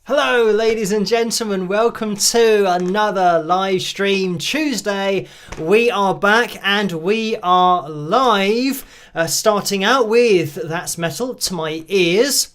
Hello ladies and gentlemen, welcome to another live stream Tuesday. We are back and we are live, starting out with That's Metal to My Ears,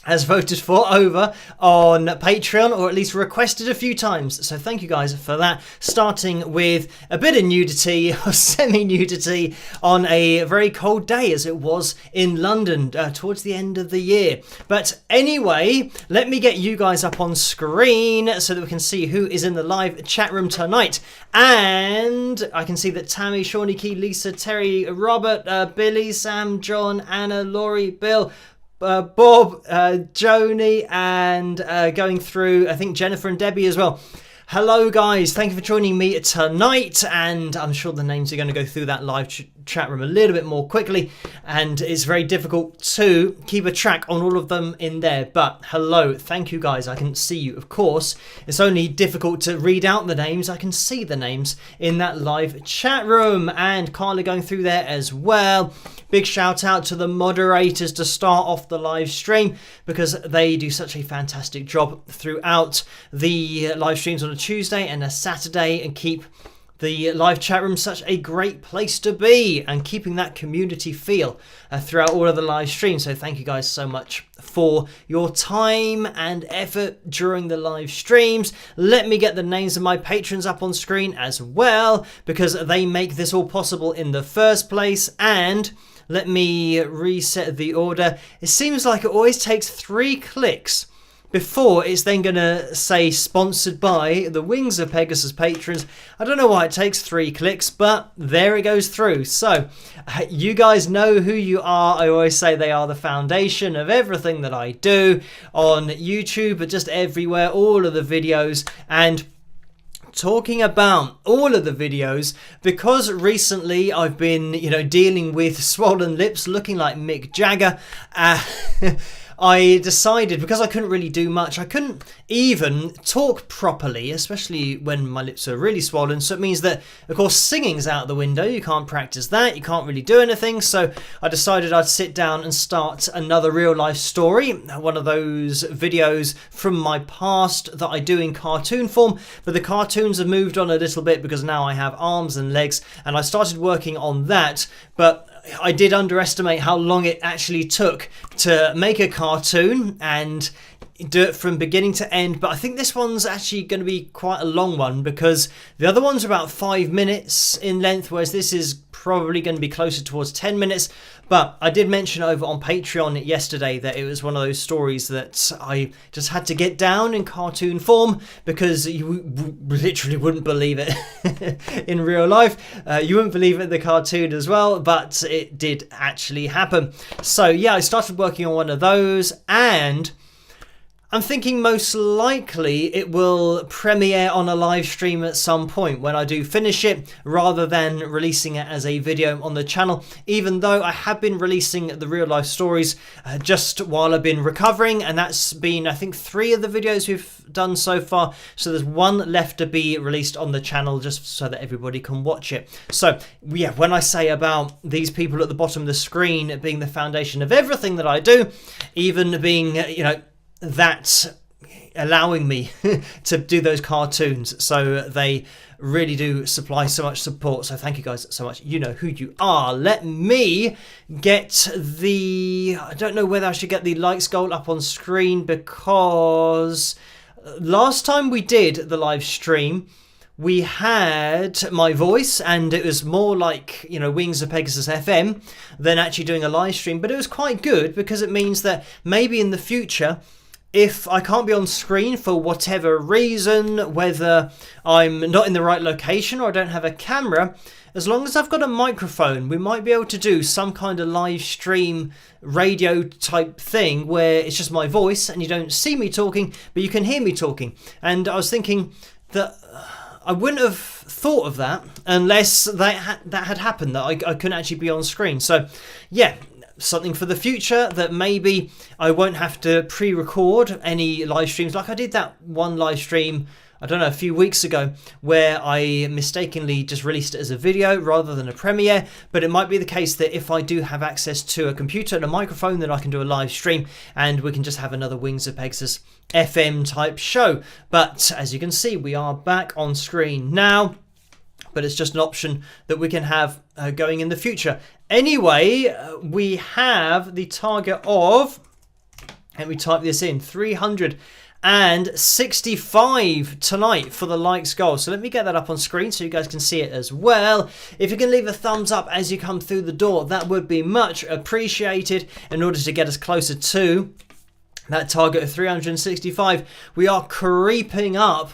as voted for over on Patreon, or at least requested a few times. So thank you guys for that. Starting with a bit of nudity, or semi-nudity, on a very cold day as it was in London towards the end of the year. But anyway, let me get you guys up on screen so that we can see who is in the live chat room tonight. And I can see that Tammy, Shawnee, Key, Lisa, Terry, Robert, Billy, Sam, John, Anna, Laurie, Bill, Bob, Joni, and going through, I think, Jennifer and Debbie as well. Hello guys, thank you for joining me tonight, and I'm sure the names are going to go through that live chat room a little bit more quickly, and it's very difficult to keep a track on all of them in there. But hello, thank you guys. I can see you, of course. It's only difficult to read out the names. I can see the names in that live chat room, and Carla going through there as well. Big shout out to the moderators to start off the live stream, because they do such a fantastic job throughout the live streams on a Tuesday and a Saturday, and keep the live chat room such a great place to be, and keeping that community feel throughout all of the live streams. So thank you guys so much for your time and effort during the live streams. Let me get the names of my patrons up on screen as well, because they make this all possible in the first place. And let me reset the order. It seems like it always takes 3 clicks before it's then going to say sponsored by the Wings of Pegasus patrons. I don't know why it takes 3 clicks, but there it goes through. So you guys know who you are. I always say they are the foundation of everything that I do on YouTube, but just everywhere, all of the videos. And talking about all of the videos, because recently I've been, dealing with swollen lips, looking like Mick Jagger, I decided, because I couldn't really do much, I couldn't even talk properly, especially when my lips are really swollen. So it means that, of course, singing's out the window. You can't practice that. You can't really do anything. So I decided I'd sit down and start another real life story, one of those videos from my past that I do in cartoon form. But the cartoons have moved on a little bit because now I have arms and legs, and I started working on that. But I did underestimate how long it actually took to make a cartoon and do it from beginning to end. But I think this one's actually going to be quite a long one, because the other one's about 5 minutes in length, whereas this is probably going to be closer towards 10 minutes. But I did mention over on Patreon yesterday that it was one of those stories that I just had to get down in cartoon form, because you literally wouldn't believe it in real life. You wouldn't believe it in the cartoon as well, but it did actually happen. So yeah, I started working on one of those, and I'm thinking most likely it will premiere on a live stream at some point when I do finish it, rather than releasing it as a video on the channel, even though I have been releasing the real life stories just while I've been recovering, and that's been, I think, 3 of the videos we've done so far. So there's 1 left to be released on the channel, just so that everybody can watch it. So yeah, when I say about these people at the bottom of the screen being the foundation of everything that I do, even being, that's allowing me to do those cartoons, so they really do supply so much support. So thank you guys so much. You know who you are. Let me get I don't know whether I should get the likes goal up on screen, because last time we did the live stream, we had my voice, and it was more like, Wings of Pegasus FM than actually doing a live stream. But it was quite good, because it means that maybe in the future, if I can't be on screen for whatever reason, whether I'm not in the right location or I don't have a camera, as long as I've got a microphone, we might be able to do some kind of live stream radio type thing where it's just my voice and you don't see me talking, but you can hear me talking. And I was thinking that I wouldn't have thought of that unless that had happened, that I couldn't actually be on screen. So yeah, something for the future, that maybe I won't have to pre-record any live streams. Like I did that one live stream I don't know, a few weeks ago, where I mistakenly just released it as a video rather than a premiere. But it might be the case that if I do have access to a computer and a microphone, then I can do a live stream and we can just have another Wings of Pegasus FM type show. But as you can see, we are back on screen now. But it's just an option that we can have going in the future. Anyway, we have the target of, let me type this in, 365 tonight for the likes goal. So let me get that up on screen so you guys can see it as well. If you can leave a thumbs up as you come through the door, that would be much appreciated in order to get us closer to that target of 365. We are creeping up.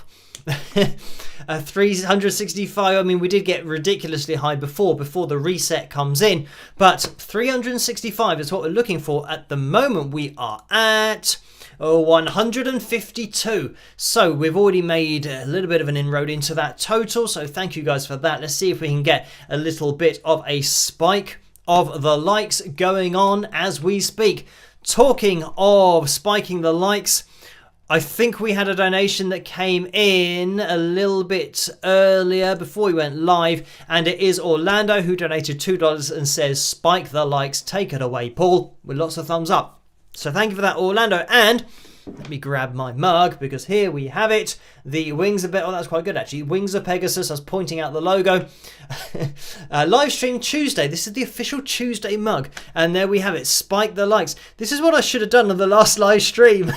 365. I mean, we did get ridiculously high before the reset comes in, but 365 is what we're looking for at the moment. We are at 152. So we've already made a little bit of an inroad into that total. So thank you guys for that. Let's see if we can get a little bit of a spike of the likes going on as we speak. Talking of spiking the likes, I think we had a donation that came in a little bit earlier before we went live, and it is Orlando who donated $2 and says, spike the likes, take it away, Paul, with lots of thumbs up. So thank you for that, Orlando. And let me grab my mug because here we have it. The Wings of... Oh, that's quite good, actually. Wings of Pegasus. I was pointing out the logo. Live stream Tuesday. This is the official Tuesday mug. And there we have it. Spike the likes. This is what I should have done on the last live stream.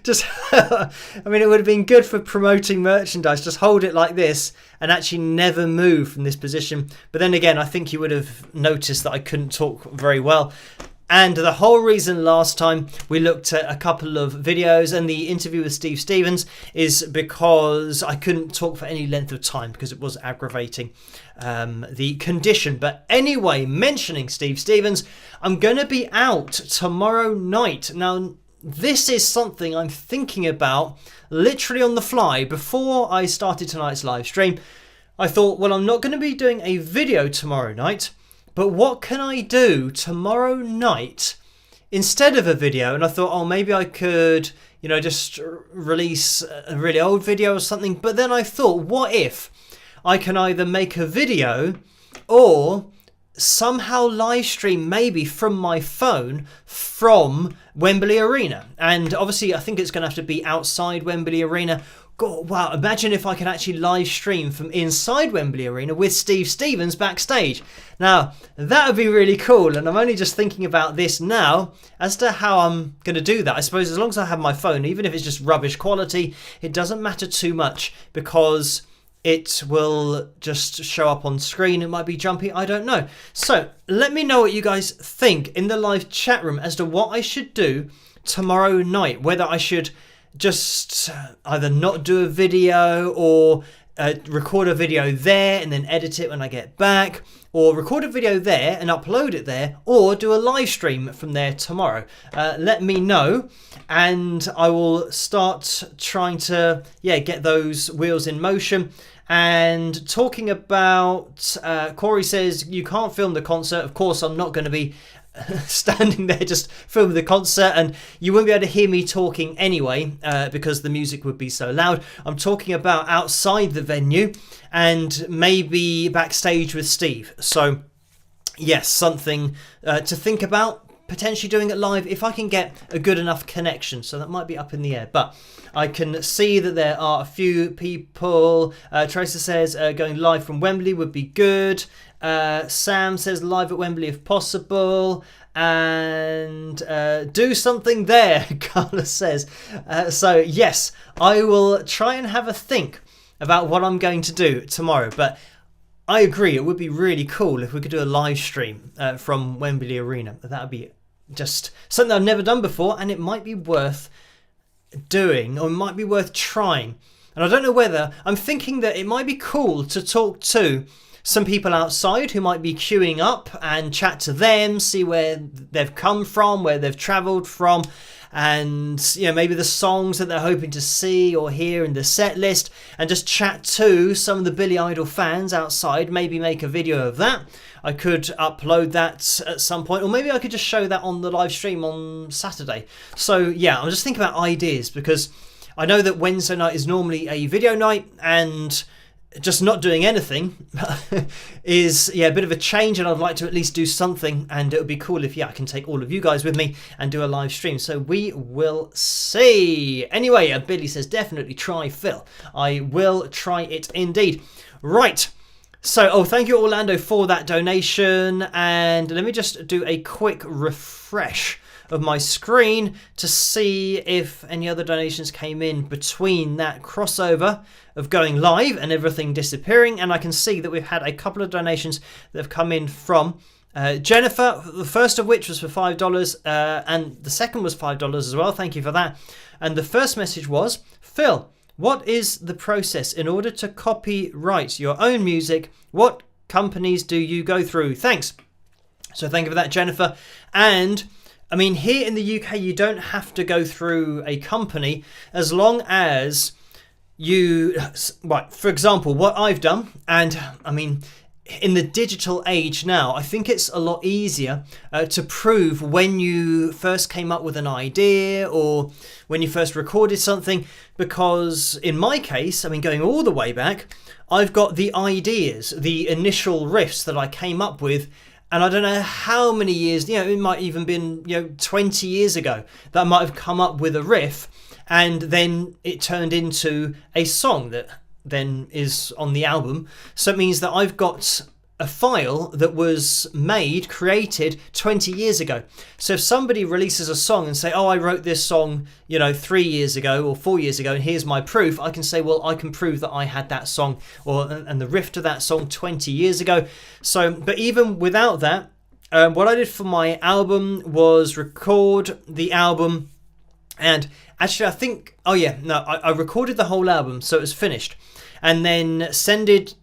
Just... I mean, it would have been good for promoting merchandise. Just hold it like this and actually never move from this position. But then again, I think you would have noticed that I couldn't talk very well. And the whole reason last time we looked at a couple of videos and the interview with Steve Stevens is because I couldn't talk for any length of time because it was aggravating the condition. But anyway, mentioning Steve Stevens, I'm going to be out tomorrow night. Now, this is something I'm thinking about literally on the fly. Before I started tonight's live stream, I thought, well, I'm not going to be doing a video tomorrow night. But what can I do tomorrow night instead of a video? And I thought, oh, maybe I could, you know, just release a really old video or something. But then I thought, what if I can either make a video or somehow live stream maybe from my phone from Wembley Arena? And obviously, I think it's going to have to be outside Wembley Arena. God, wow, imagine if I could actually live stream from inside Wembley Arena with Steve Stevens backstage. Now, that would be really cool, and I'm only just thinking about this now as to how I'm going to do that. I suppose as long as I have my phone, even if it's just rubbish quality, it doesn't matter too much because it will just show up on screen. It might be jumpy, I don't know. So, let me know what you guys think in the live chat room as to what I should do tomorrow night, whether I should just either not do a video or record a video there and then edit it when I get back, or record a video there and upload it there, or do a live stream from there tomorrow. Let me know and I will start trying to get those wheels in motion. And talking about, Corey says you can't film the concert. Of course, I'm not going to be standing there just filming the concert, and you won't be able to hear me talking anyway because the music would be so loud. I'm talking about outside the venue and maybe backstage with Steve. So yes, something to think about, potentially doing it live if I can get a good enough connection. So that might be up in the air, but I can see that there are a few people. Tracer says going live from Wembley would be good. Sam says live at Wembley if possible, and do something there, Carla says. So yes, I will try and have a think about what I'm going to do tomorrow, but I agree it would be really cool if we could do a live stream from Wembley Arena. That would be just something I've never done before, and it might be worth doing, or it might be worth trying. And I don't know whether, I'm thinking that it might be cool to talk to some people outside who might be queuing up and chat to them, see where they've come from, where they've travelled from, and maybe the songs that they're hoping to see or hear in the set list, and just chat to some of the Billy Idol fans outside, maybe make a video of that. I could upload that at some point, or maybe I could just show that on the live stream on Saturday. So yeah, I'm just thinking about ideas because I know that Wednesday night is normally a video night, and just not doing anything is a bit of a change, and I'd like to at least do something, and it would be cool if I can take all of you guys with me and do a live stream. So we will see. Anyway, Billy says definitely try, Phil. I will try it indeed. Right. So, thank you Orlando for that donation, and let me just do a quick refresh of my screen to see if any other donations came in between that crossover of going live and everything disappearing. And I can see that we've had a couple of donations that have come in from Jennifer, the first of which was for $5, and the second was $5 as well. Thank you for that. And the first message was, Phil, what is the process in order to copyright your own music? What companies do you go through? Thanks. So thank you for that, Jennifer. And I mean, here in the UK, you don't have to go through a company as long as you, right, for example, what I've done, and I mean, in the digital age now, I think it's a lot easier to prove when you first came up with an idea or when you first recorded something, because in my case, I mean, going all the way back, I've got the ideas, the initial riffs that I came up with. And I don't know how many years, it might even been, 20 years ago that I might have come up with a riff, and then it turned into a song that then is on the album. So it means that I've got a file that was created 20 years ago. So if somebody releases a song and say, oh, I wrote this song, 3 years ago or 4 years ago, and here's my proof, I can say, well, I can prove that I had that song and the riff to that song 20 years ago. So, but even without that, what I did for my album was record the album, and actually I think, I recorded the whole album, so it was finished. And then I sent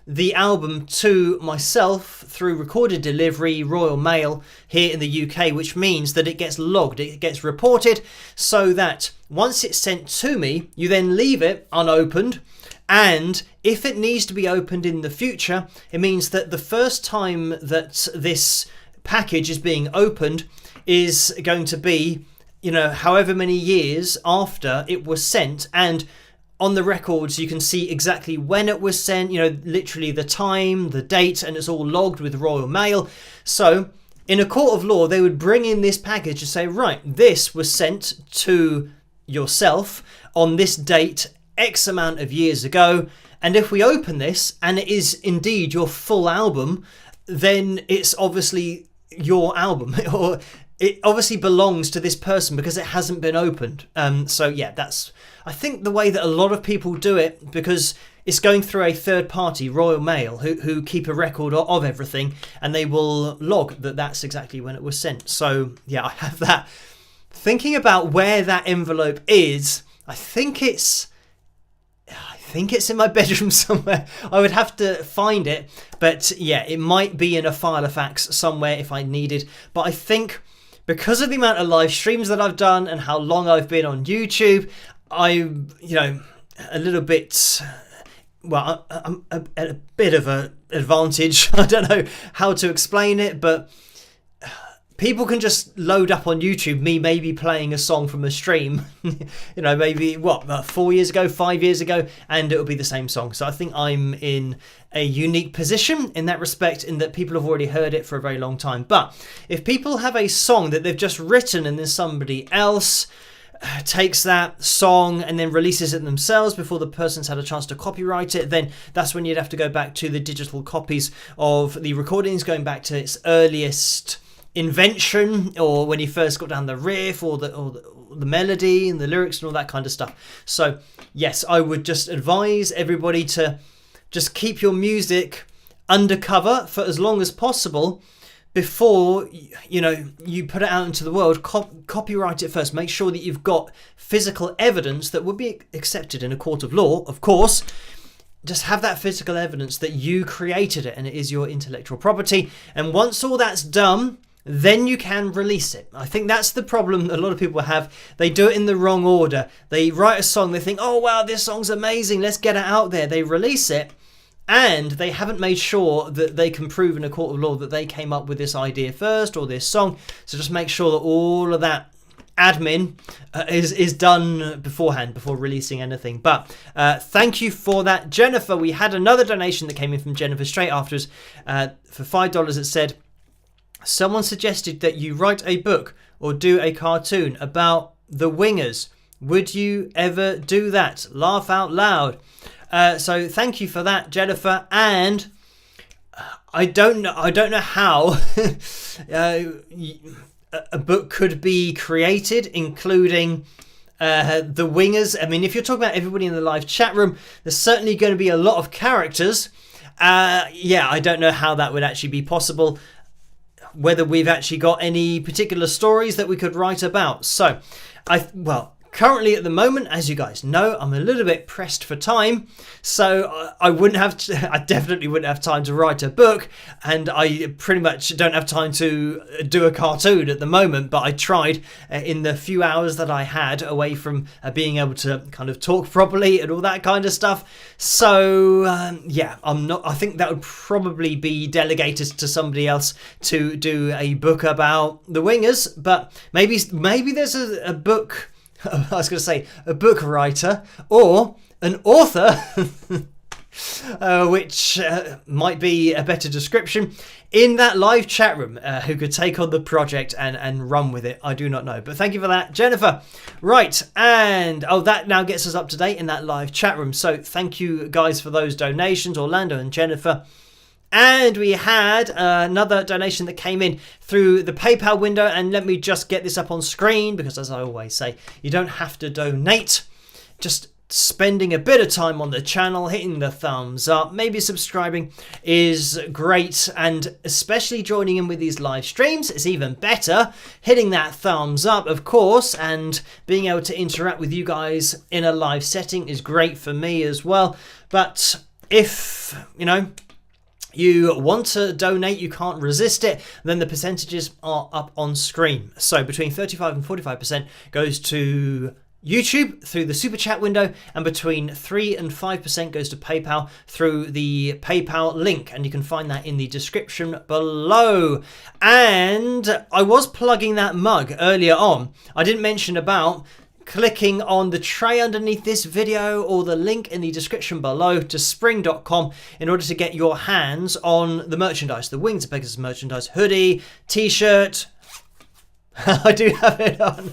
the album to myself through recorded delivery, Royal Mail here in the UK, which means that it gets logged, it gets reported, so that once it's sent to me, you then leave it unopened. And if it needs to be opened in the future, it means that the first time that this package is being opened is going to be, however many years after it was sent. And on the records, you can see exactly when it was sent, literally the time, the date, and it's all logged with Royal Mail. So in a court of law, they would bring in this package and say, right, this was sent to yourself on this date, X amount of years ago. And if we open this and it is indeed your full album, then it's obviously your album, or it obviously belongs to this person because it hasn't been opened. So yeah, that's, I think, the way that a lot of people do it, because it's going through a third party, Royal Mail, who keep a record of everything, and they will log that that's exactly when it was sent. So yeah, I have that. Thinking about where that envelope is, I think it's in my bedroom somewhere. I would have to find it, but yeah, it might be in a file of facts somewhere if I needed. But I think because of the amount of live streams that I've done and how long I've been on YouTube, I'm, a little bit, well, I'm at a bit of an advantage. I don't know how to explain it, but people can just load up on YouTube me maybe playing a song from a stream, maybe about 4 years ago, 5 years ago, and it'll be the same song. So I think I'm in a unique position in that respect, in that people have already heard it for a very long time. But if people have a song that they've just written and then somebody else takes that song and then releases it themselves before the person's had a chance to copyright it, then that's when you'd have to go back to the digital copies of the recordings, going back to its earliest invention, or when you first got down the riff or the melody and the lyrics and all that kind of stuff. So yes, I would just advise everybody to just keep your music undercover for as long as possible before you put it out into the world. Copyright it first. Make sure that you've got physical evidence that would be accepted in a court of law, of course. Just have that physical evidence that you created it and it is your intellectual property. And once all that's done, then you can release it. I think that's the problem a lot of people have. They do it in the wrong order. They write a song, they think, oh wow, this song's amazing, let's get it out there. They release it, and they haven't made sure that they can prove in a court of law that they came up with this idea first or this song. So just make sure that all of that admin is done beforehand, before releasing anything. But thank you for that, Jennifer. We had another donation that came in from Jennifer straight afterwards for $5. It said, someone suggested that you write a book or do a cartoon about the Wingers. Would you ever do that? Laugh out loud. So thank you for that, Jennifer. And I don't know how a book could be created, including the Wingers. I mean, if you're talking about everybody in the live chat room, there's certainly going to be a lot of characters. Yeah, I don't know how that would actually be possible, whether we've actually got any particular stories that we could write about. So, currently at the moment, as you guys know, I'm a little bit pressed for time, so I definitely wouldn't have time to write a book, and I pretty much don't have time to do a cartoon at the moment, but I tried in the few hours that I had away from being able to kind of talk properly and all that kind of stuff. So I think that would probably be delegated to somebody else to do a book about the Wingers, but maybe there's a book, I was going to say a book writer or an author, which might be a better description, in that live chat room, who could take on the project and run with it. I do not know. But thank you for that, Jennifer. Right, and that now gets us up to date in that live chat room. So thank you guys for those donations, Orlando and Jennifer. And we had another donation that came in through the PayPal window. And let me just get this up on screen, because as I always say, you don't have to donate. Just spending a bit of time on the channel, hitting the thumbs up, maybe subscribing is great. And especially joining in with these live streams is even better. Hitting that thumbs up, of course, and being able to interact with you guys in a live setting is great for me as well. But if, you want to donate, you can't resist it, then the percentages are up on screen. So between 35 and 45% goes to YouTube through the super chat window, and between 3 and 5% goes to PayPal through the PayPal link, and you can find that in the description below. And I was plugging that mug earlier on. I didn't mention about clicking on the tray underneath this video or the link in the description below to spring.com in order to get your hands on the merchandise, the Wings of Pegasus merchandise, hoodie, t-shirt. I do have it on.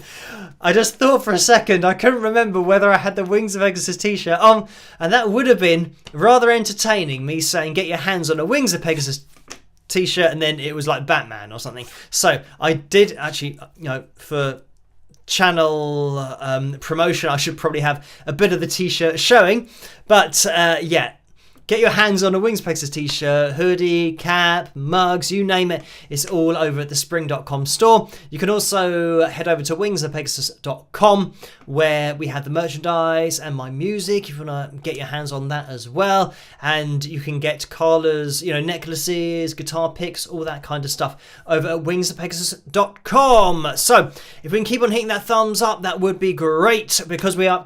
I just thought for a second, I couldn't remember whether I had the Wings of Pegasus t-shirt on, and that would have been rather entertaining, me saying get your hands on a Wings of Pegasus t-shirt, and then it was like Batman or something. So I did actually, for channel promotion, I should probably have a bit of the t-shirt showing, but get your hands on a Wings Pegasus t-shirt, hoodie, cap, mugs, you name it. It's all over at the spring.com store. You can also head over to wingsofpegasus.com, where we have the merchandise and my music if you want to get your hands on that as well. And you can get Carla's, necklaces, guitar picks, all that kind of stuff over at wingsofpegasus.com. So if we can keep on hitting that thumbs up, that would be great, because we're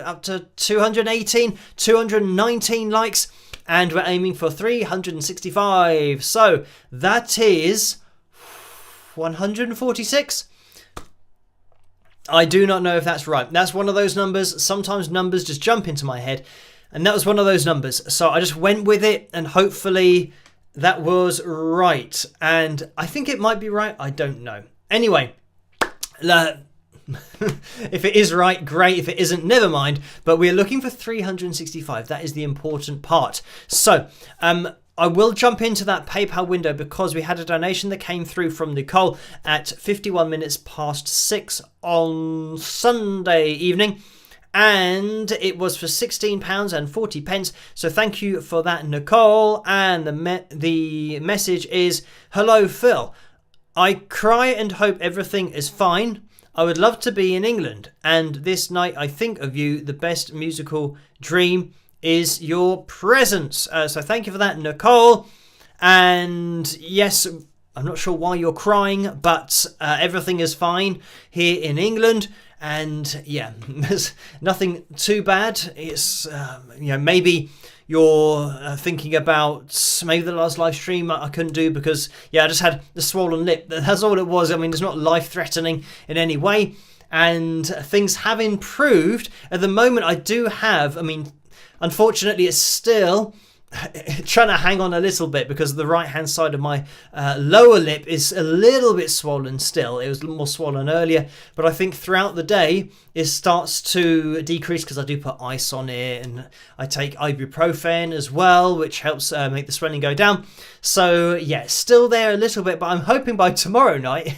up to 219 likes, and we're aiming for 365. So that is 146. I do not know if that's right. That's one of those numbers. Sometimes numbers just jump into my head, and that was one of those numbers. So I just went with it, and hopefully that was right. And I think it might be right. I don't know. Anyway, if it is right, great. If it isn't, never mind. But we're looking for 365. That is the important part. So I will jump into that PayPal window, because we had a donation that came through from Nicole at 51 minutes past 6 on Sunday evening, and it was for £16.40. So thank you for that, Nicole. And the message is, hello Phil, I cry and hope everything is fine. I would love to be in England, and this night I think of you. The best musical dream is your presence. So thank you for that, Nicole. And yes, I'm not sure why you're crying, but everything is fine here in England. And yeah, there's nothing too bad. It's, maybe you're thinking about maybe the last live stream I couldn't do because, I just had the swollen lip. That's all it was. I mean, it's not life-threatening in any way. And things have improved. At the moment, I do have, unfortunately, it's still trying to hang on a little bit because the right hand side of my lower lip is a little bit swollen still. It was more swollen earlier, but I think throughout the day it starts to decrease because I do put ice on it and I take ibuprofen as well, which helps make the swelling go down. So it's still there a little bit, but I'm hoping by tomorrow night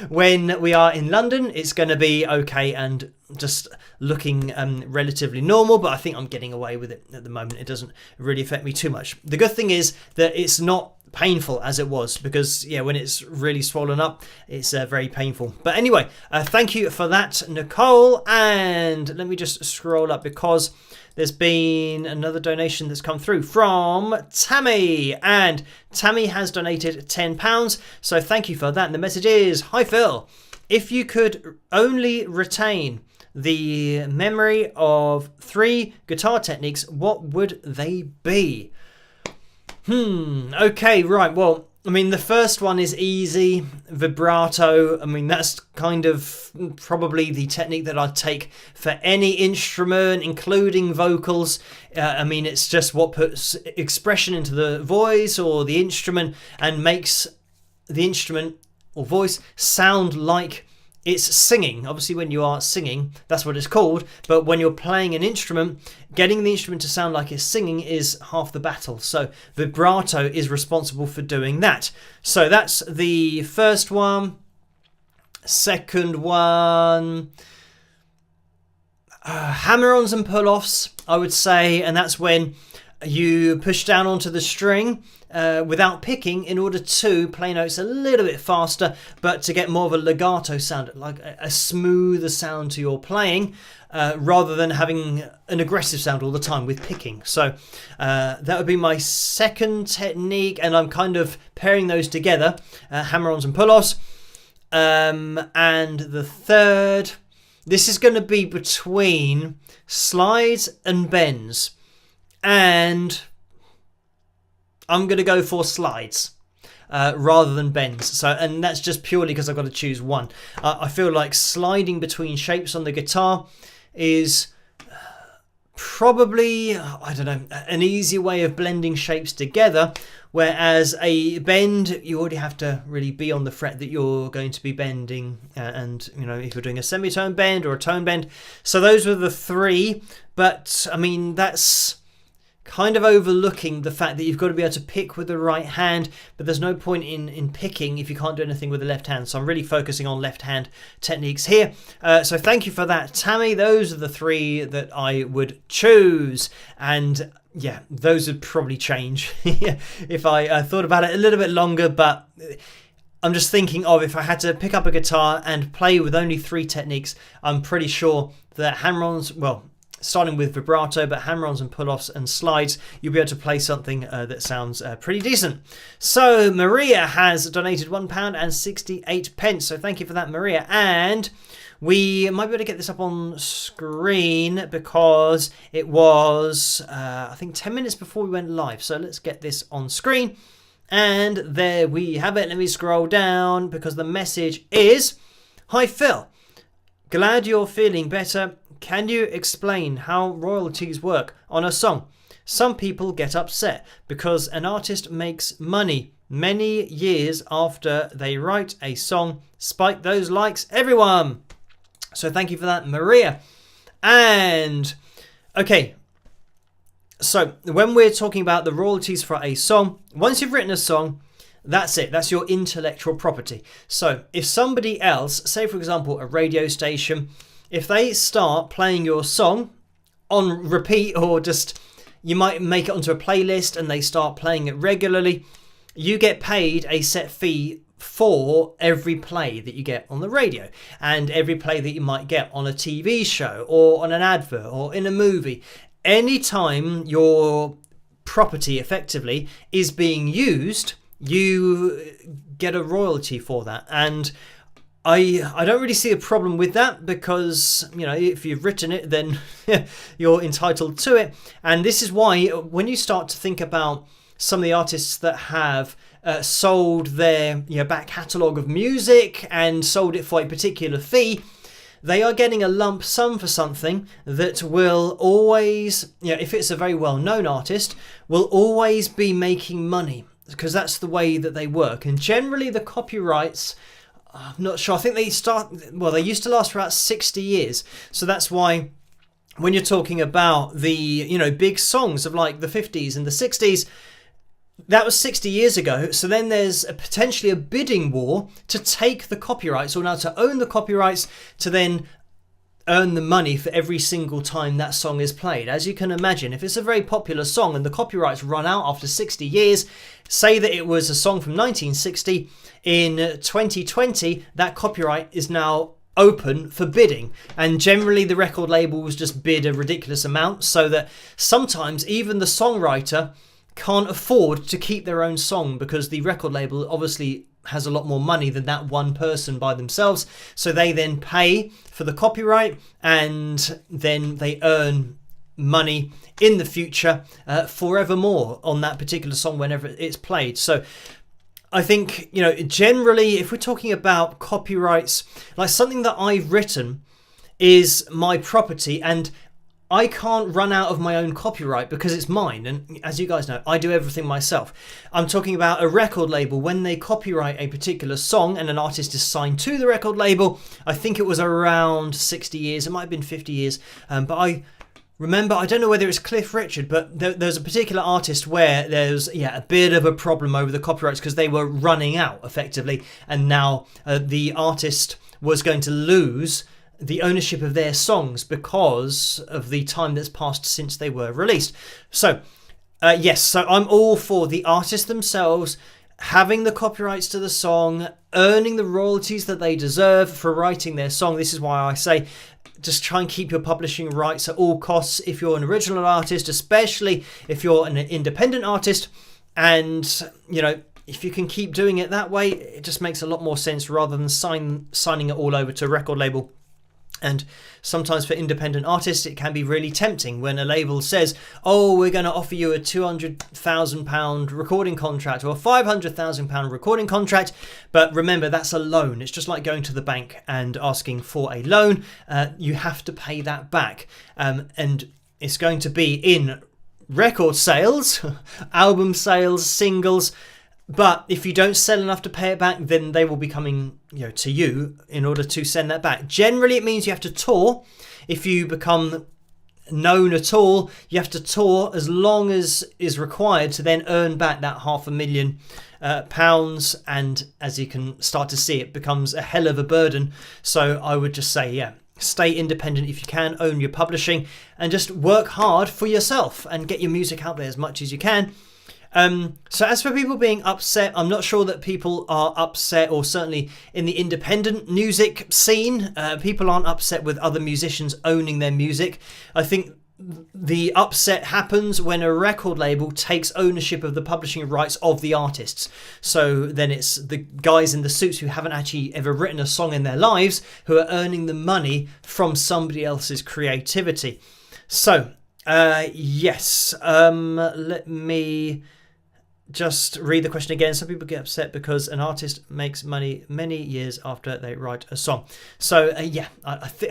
when we are in London it's going to be okay and just looking relatively normal, but I think I'm getting away with it at the moment. It doesn't really affect me too much. The good thing is that it's not painful as it was, because when it's really swollen up it's very painful. But anyway, thank you for that, Nicole. And let me just scroll up because there's been another donation that's come through from Tammy, and Tammy has donated £10, so thank you for that. And the message is, hi Phil, if you could only retain the memory of 3 guitar techniques, what would they be? Okay, right. Well, the first one is easy, vibrato. That's kind of probably the technique that I'd take for any instrument, including vocals. It's just what puts expression into the voice or the instrument and makes the instrument or voice sound like it's singing. Obviously, when you are singing, that's what it's called. But when you're playing an instrument, getting the instrument to sound like it's singing is half the battle. So vibrato is responsible for doing that. So that's the first one. Second one, hammer-ons and pull-offs, I would say. And that's when you push down onto the string without picking in order to play notes a little bit faster, but to get more of a legato sound, like a smoother sound to your playing, rather than having an aggressive sound all the time with picking. So that would be my second technique, and I'm kind of pairing those together, hammer-ons and pull-offs. And the third, this is going to be between slides and bends, and I'm going to go for slides rather than bends. So, and that's just purely because I've got to choose one. I feel like sliding between shapes on the guitar is probably, an easy way of blending shapes together. Whereas a bend, you already have to really be on the fret that you're going to be bending. And, if you're doing a semitone bend or a tone bend. So those were the 3. But, that's kind of overlooking the fact that you've got to be able to pick with the right hand, but there's no point in picking if you can't do anything with the left hand. So I'm really focusing on left hand techniques here. So thank you for that, Tammy. Those are the 3 that I would choose. And those would probably change if I thought about it a little bit longer, but I'm just thinking of if I had to pick up a guitar and play with only 3 techniques, I'm pretty sure that hammer-ons, starting with vibrato, but hammer-ons and pull-offs and slides, you'll be able to play something that sounds pretty decent. So Maria has donated £1.68. So thank you for that, Maria. And we might be able to get this up on screen because it was, I think, 10 minutes before we went live. So let's get this on screen. And there we have it. Let me scroll down because the message is, hi Phil, glad you're feeling better. Can you explain how royalties work on a song? Some people get upset because an artist makes money many years after they write a song. Spike those likes, everyone. So thank you for that, Maria. And okay, so when we're talking about the royalties for a song, once you've written a song, that's it. That's your intellectual property. So if somebody else, say for example a radio station, if they start playing your song on repeat, or just you might make it onto a playlist and they start playing it regularly, you get paid a set fee for every play that you get on the radio and every play that you might get on a TV show or on an advert or in a movie. Anytime your property effectively is being used, you get a royalty for that. And I don't really see a problem with that because, if you've written it, then you're entitled to it. And this is why when you start to think about some of the artists that have sold their back catalogue of music and sold it for a particular fee, they are getting a lump sum for something that will always, if it's a very well-known artist, will always be making money because that's the way that they work. And generally the copyrights, I'm not sure, I think they used to last for about 60 years. So that's why when you're talking about the, big songs of like the 50s and the 60s, that was 60 years ago. So then there's potentially a bidding war to take the copyrights, or now to own the copyrights, to then earn the money for every single time that song is played. As you can imagine, if it's a very popular song and the copyrights run out after 60 years, say that it was a song from 1960, in 2020, that copyright is now open for bidding, and generally the record labels just bid a ridiculous amount, so that sometimes even the songwriter can't afford to keep their own song because the record label obviously has a lot more money than that one person by themselves. So they then pay for the copyright and then they earn money in the future forevermore on that particular song whenever it's played. So I think, generally, if we're talking about copyrights, like something that I've written is my property and I can't run out of my own copyright because it's mine. And as you guys know, I do everything myself. I'm talking about a record label. When they copyright a particular song and an artist is signed to the record label, I think it was around 60 years. It might have been 50 years. But I remember, I don't know whether it's Cliff Richard, but there's a particular artist where there's a bit of a problem over the copyrights because they were running out effectively. And now the artist was going to lose the ownership of their songs because of the time that's passed since they were released. So, yes, so I'm all for the artists themselves having the copyrights to the song, earning the royalties that they deserve for writing their song. This is why I say just try and keep your publishing rights at all costs if you're an original artist, especially if you're an independent artist. And, if you can keep doing it that way, it just makes a lot more sense rather than signing it all over to a record label. And sometimes for independent artists, it can be really tempting when a label says, oh, we're going to offer you a £200,000 recording contract or a £500,000 recording contract. But remember, that's a loan. It's just like going to the bank and asking for a loan. You have to pay that back. And it's going to be in record sales, album sales, singles. But if you don't sell enough to pay it back, then they will be coming, to you in order to send that back. Generally, it means you have to tour. If you become known at all, you have to tour as long as is required to then earn back that £500,000. And as you can start to see, it becomes a hell of a burden. So I would just say, stay independent if you can, own your publishing, and just work hard for yourself and get your music out there as much as you can. So as for people being upset, I'm not sure that people are upset, or certainly in the independent music scene, people aren't upset with other musicians owning their music. I think the upset happens when a record label takes ownership of the publishing rights of the artists. So then it's the guys in the suits who haven't actually ever written a song in their lives who are earning the money from somebody else's creativity. So, yes, let me just read the question again. Some people get upset because an artist makes money many years after they write a song. So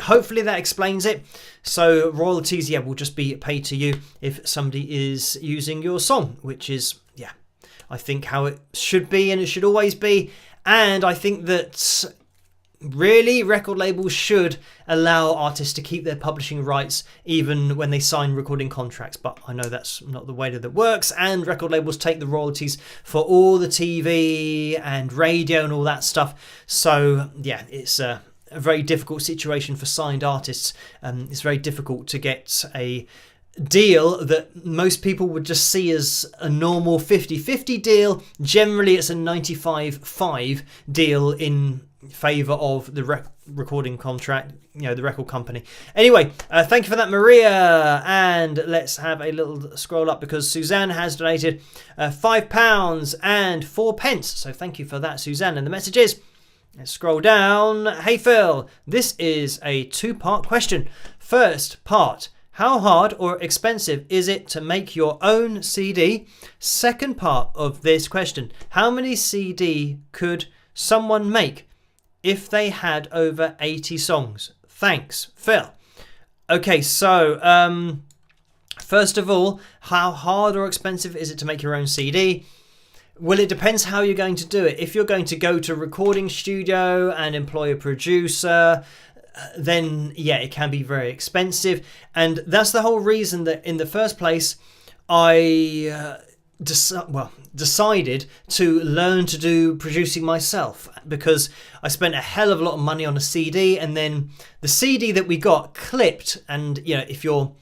hopefully that explains it. So royalties, will just be paid to you if somebody is using your song, which is, I think how it should be and it should always be. And I think that really record labels should allow artists to keep their publishing rights even when they sign recording contracts, but I know that's not the way that it works, and record labels take the royalties for all the TV and radio and all that stuff. So it's a very difficult situation for signed artists. It's very difficult to get a deal that most people would just see as a normal 50-50 deal. Generally it's a 95-5 deal in favour of the recording contract, the record company. Anyway, thank you for that, Maria. And let's have a little scroll up because Suzanne has donated £5 and 4 pence. So thank you for that, Suzanne. And the message is, Let's scroll down. Hey Phil, this is a two-part question. First part, how hard or expensive is it to make your own CD? Second part of this question, how many CD could someone make if they had over 80 songs? Thanks, Phil. Okay, so first of all, how hard or expensive is it to make your own CD? Well, it depends how you're going to do it. If you're going to go to a recording studio and employ a producer, then yeah, it can be very expensive. And that's the whole reason that in the first place, I decided to learn to do producing myself, because I spent a hell of a lot of money on a CD, and then the CD that we got clipped. And if you're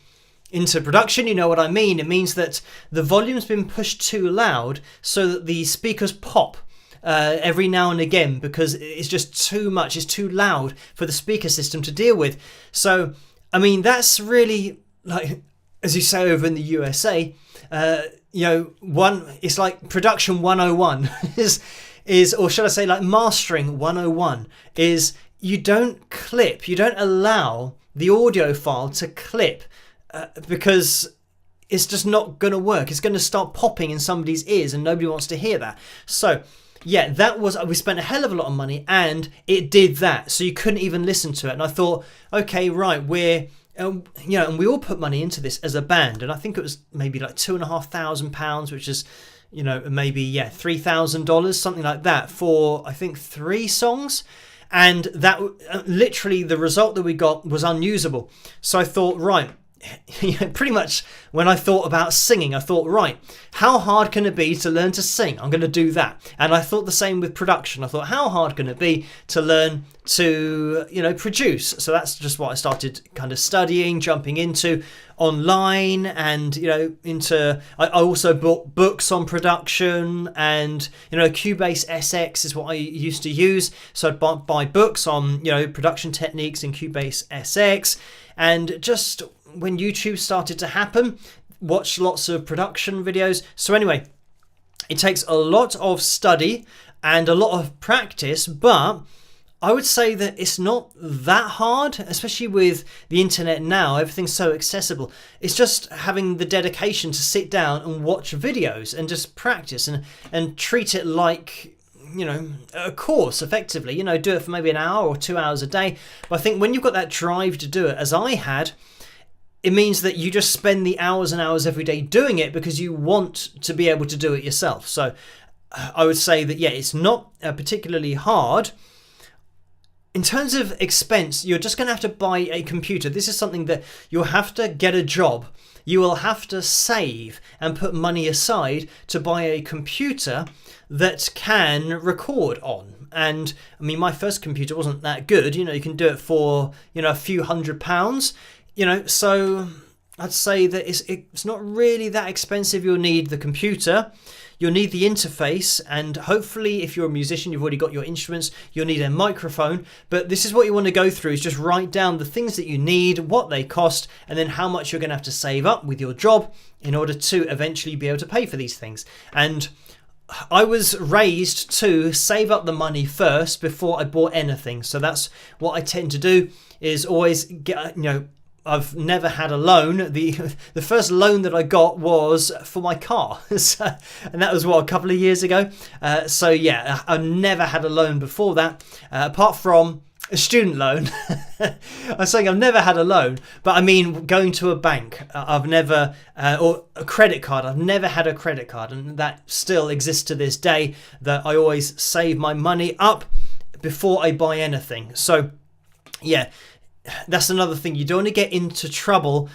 into production, you know what I mean. It means that the volume's been pushed too loud so that the speakers pop every now and again, because it's just too much. It's too loud for the speaker system to deal with. So, I mean, that's really, like, as you say over in the USA, it's like production 101 is, or should I say like mastering 101 is, you don't allow the audio file to clip, because it's just not going to work. It's going to start popping in somebody's ears and nobody wants to hear that. So yeah, we spent a hell of a lot of money and it did that. So you couldn't even listen to it. And I thought, okay, right, and we all put money into this as a band. And I think it was maybe like £2,500, which is, maybe, $3,000, something like that, for I think 3 songs. And that literally the result that we got was unusable. So I thought, right, pretty much when I thought about singing, I thought, right, how hard can it be to learn to sing? I'm going to do that. And I thought the same with production. I thought, how hard can it be to learn to, produce? So that's just what I started kind of studying, jumping into online, and, I also bought books on production, and, Cubase SX is what I used to use. So I'd buy books on, production techniques in Cubase SX, and just when YouTube started to happen, watch lots of production videos. So anyway, it takes a lot of study and a lot of practice, but I would say that it's not that hard, especially with the internet now. Everything's so accessible. It's just having the dedication to sit down and watch videos and just practice and treat it like, a course effectively, do it for maybe an hour or 2 hours a day. But I think when you've got that drive to do it, as I had, it means that you just spend the hours and hours every day doing it because you want to be able to do it yourself. So I would say that, yeah, it's not particularly hard. In terms of expense, you're just going to have to buy a computer. This is something that you'll have to get a job. You will have to save and put money aside to buy a computer that can record on. And I mean, my first computer wasn't that good. You can do it for, a few £100. So I'd say that it's not really that expensive. You'll need the computer, you'll need the interface, and hopefully if you're a musician, you've already got your instruments, you'll need a microphone. But this is what you want to go through, is just write down the things that you need, what they cost, and then how much you're going to have to save up with your job in order to eventually be able to pay for these things. And I was raised to save up the money first before I bought anything. So that's what I tend to do, is always get, I've never had a loan. The first loan that I got was for my car, and that was a couple of years ago. So yeah, I've never had a loan before that, apart from a student loan. I'm saying I've never had a loan, but I mean going to a bank. I've never, or a credit card. I've never had a credit card, and that still exists to this day. That I always save my money up before I buy anything. So yeah. That's another thing. You don't want to get into trouble,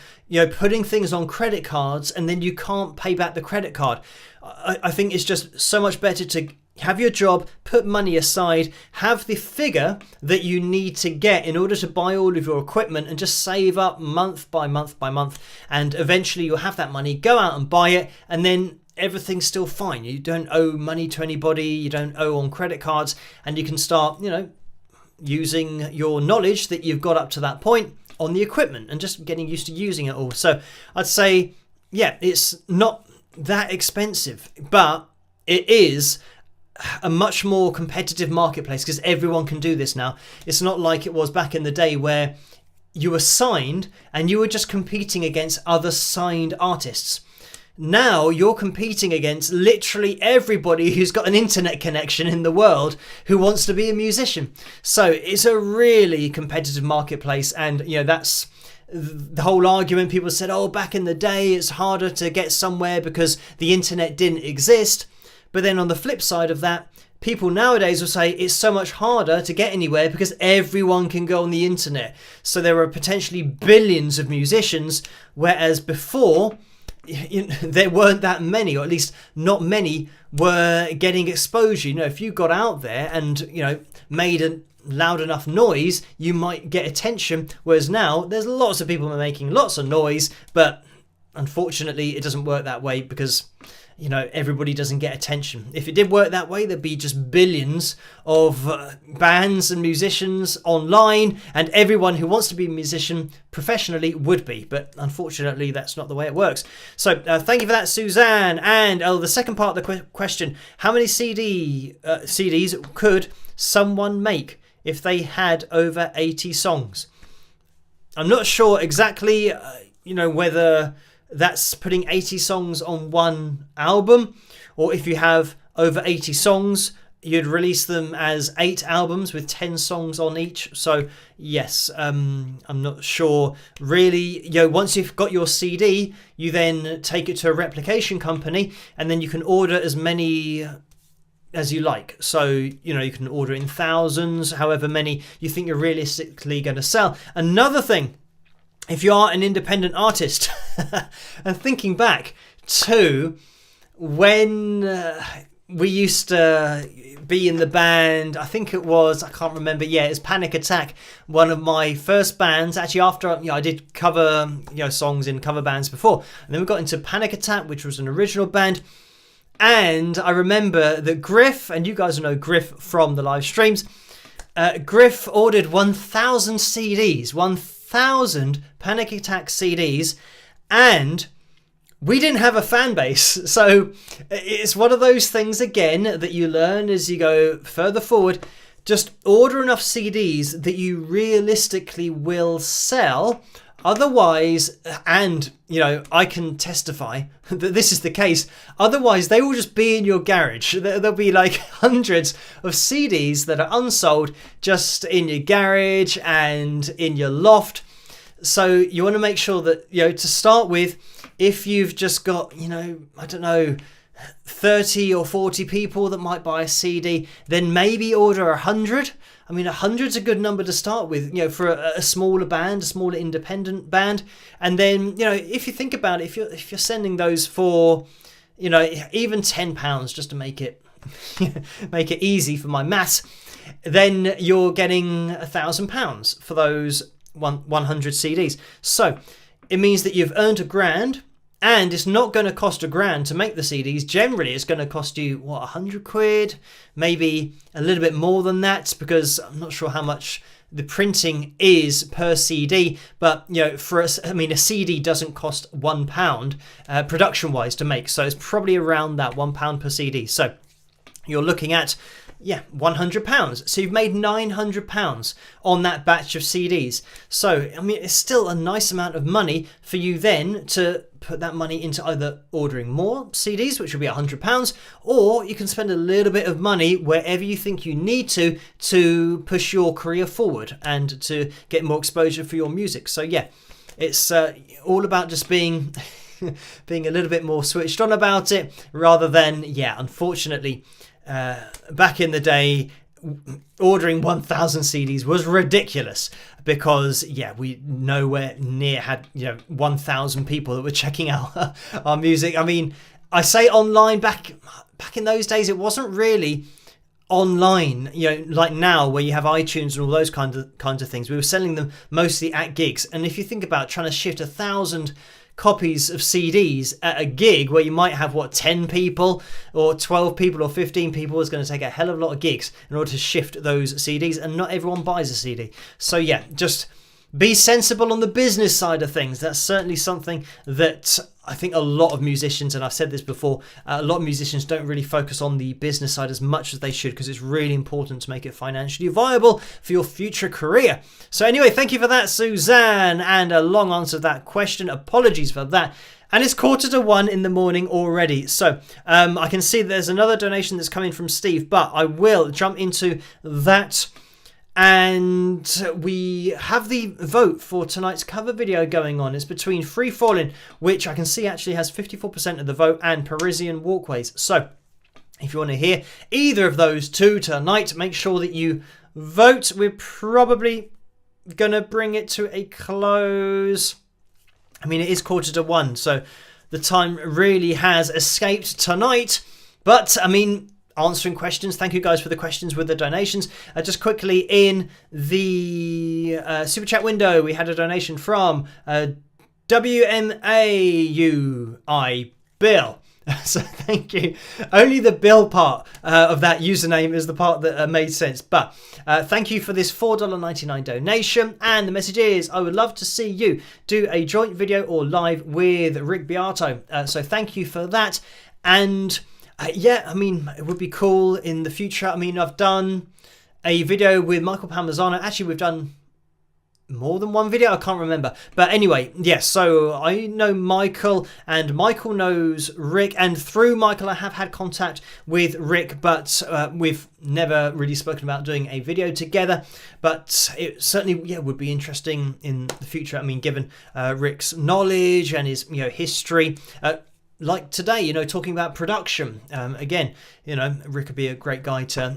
putting things on credit cards and then you can't pay back the credit card. I think it's just so much better to have your job, put money aside, have the figure that you need to get in order to buy all of your equipment, and just save up month by month by month. And eventually you'll have that money, go out and buy it, and then everything's still fine. You don't owe money to anybody, you don't owe on credit cards, and you can start, using your knowledge that you've got up to that point on the equipment and just getting used to using it all. So I'd say, yeah, it's not that expensive, but it is a much more competitive marketplace because everyone can do this now. It's not like it was back in the day where you were signed and you were just competing against other signed artists. Now you're competing against literally everybody who's got an internet connection in the world who wants to be a musician. So it's a really competitive marketplace, and that's the whole argument. People said, oh, back in the day it's harder to get somewhere because the internet didn't exist. But then on the flip side of that, people nowadays will say it's so much harder to get anywhere because everyone can go on the internet. So there are potentially billions of musicians, whereas before there weren't that many, or at least not many were getting exposure. If you got out there and made a loud enough noise, you might get attention. Whereas now there's lots of people making lots of noise, but unfortunately it doesn't work that way because everybody doesn't get attention. If it did work that way, there'd be just billions of bands and musicians online, and everyone who wants to be a musician professionally would be. But unfortunately, that's not the way it works. So thank you for that, Suzanne. And the second part of the question, how many CDs could someone make if they had over 80 songs? I'm not sure exactly, whether that's putting 80 songs on one album, or if you have over 80 songs, you'd release them as 8 albums with 10 songs on each. So yes, I'm not sure really. Once you've got your CD, you then take it to a replication company, and then you can order as many as you like. So you can order in thousands, however many you think you're realistically going to sell. Another thing, if you are an independent artist, and thinking back to when we used to be in the band, I can't remember, it's Panic Attack, one of my first bands, actually after I did cover songs in cover bands before, and then we got into Panic Attack, which was an original band. And I remember that Griff, and you guys will know Griff from the live streams, Griff ordered 1,000 CDs, 1,000 Panic Attack CDs, and we didn't have a fan base. So it's one of those things, again, that you learn as you go further forward. Just order enough CDs that you realistically will sell. Otherwise, and I can testify that this is the case, otherwise they will just be in your garage. There'll be like hundreds of CDs that are unsold just in your garage and in your loft. So you want to make sure that, to start with, if you've just got, 30 or 40 people that might buy a CD, then maybe order 100. I mean, 100's a good number to start with, for a smaller band, a smaller independent band. And then, if you think about it, if you're sending those for, even £10, just to make it easy for my maths, then you're getting £1,000 for those 100 CDs. So it means that you've earned £1,000. And it's not going to cost £1,000 to make the CDs. Generally, it's going to cost you, £100? Maybe a little bit more than that, because I'm not sure how much the printing is per CD. But, a CD doesn't cost £1 production-wise to make. So it's probably around that £1 per CD. So you're looking at, £100. So you've made £900 on that batch of CDs. So, it's still a nice amount of money for you then to put that money into either ordering more CDs, which will be £100, or you can spend a little bit of money wherever you think you need to push your career forward and to get more exposure for your music. So it's all about just being a little bit more switched on about it, rather than, unfortunately, back in the day, ordering 1,000 CDs was ridiculous, because we nowhere near had 1,000 people that were checking out our music. I say online, back in those days it wasn't really online, like now, where you have iTunes and all those kinds of things. We were selling them mostly at gigs, and if you think about trying to shift 1,000 copies of CDs at a gig where you might have 10 people or 12 people or 15 people, is going to take a hell of a lot of gigs in order to shift those CDs, and not everyone buys a CD. So just Be sensible on the business side of things. That's certainly something that I think a lot of musicians, and I've said this before, a lot of musicians don't really focus on the business side as much as they should, because it's really important to make it financially viable for your future career. So anyway, thank you for that, Suzanne, and a long answer to that question. Apologies for that. And it's 1:45 in the morning already. So I can see there's another donation that's coming from Steve, but I will jump into that. And we have the vote for tonight's cover video going on. It's between Free Fallin', which I can see actually has 54% of the vote, and Parisian Walkways. So if you want to hear either of those two tonight, make sure that you vote. We're probably going to bring it to a close. I mean, it is 1:45, so the time really has escaped tonight. But, I mean, answering questions. Thank you guys for the questions with the donations. Just quickly, in the super chat window, we had a donation from WMAUI Bill. So thank you. Only the Bill part of that username is the part that made sense. But thank you for this $4.99 donation. And the message is, I would love to see you do a joint video or live with Rick Beato. So thank you for that. And yeah, I mean, it would be cool in the future. I mean, I've done a video with Michael Palmazzano. Actually, we've done more than one video. I can't remember. But anyway, yes, so I know Michael and Michael knows Rick. And through Michael, I have had contact with Rick, but we've never really spoken about doing a video together. But it certainly, would be interesting in the future. I mean, given Rick's knowledge and his, history. Like today, talking about production. Again, Rick would be a great guy to,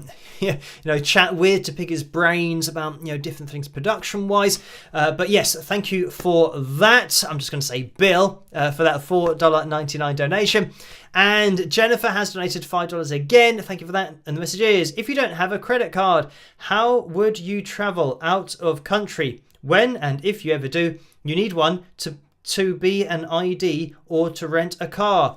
chat with, to pick his brains about, different things production-wise. But yes, thank you for that. I'm just going to say Bill for that $4.99 donation. And Jennifer has donated $5 again. Thank you for that. And the message is, if you don't have a credit card, how would you travel out of country? When and if you ever do, you need one to be an ID or to rent a car.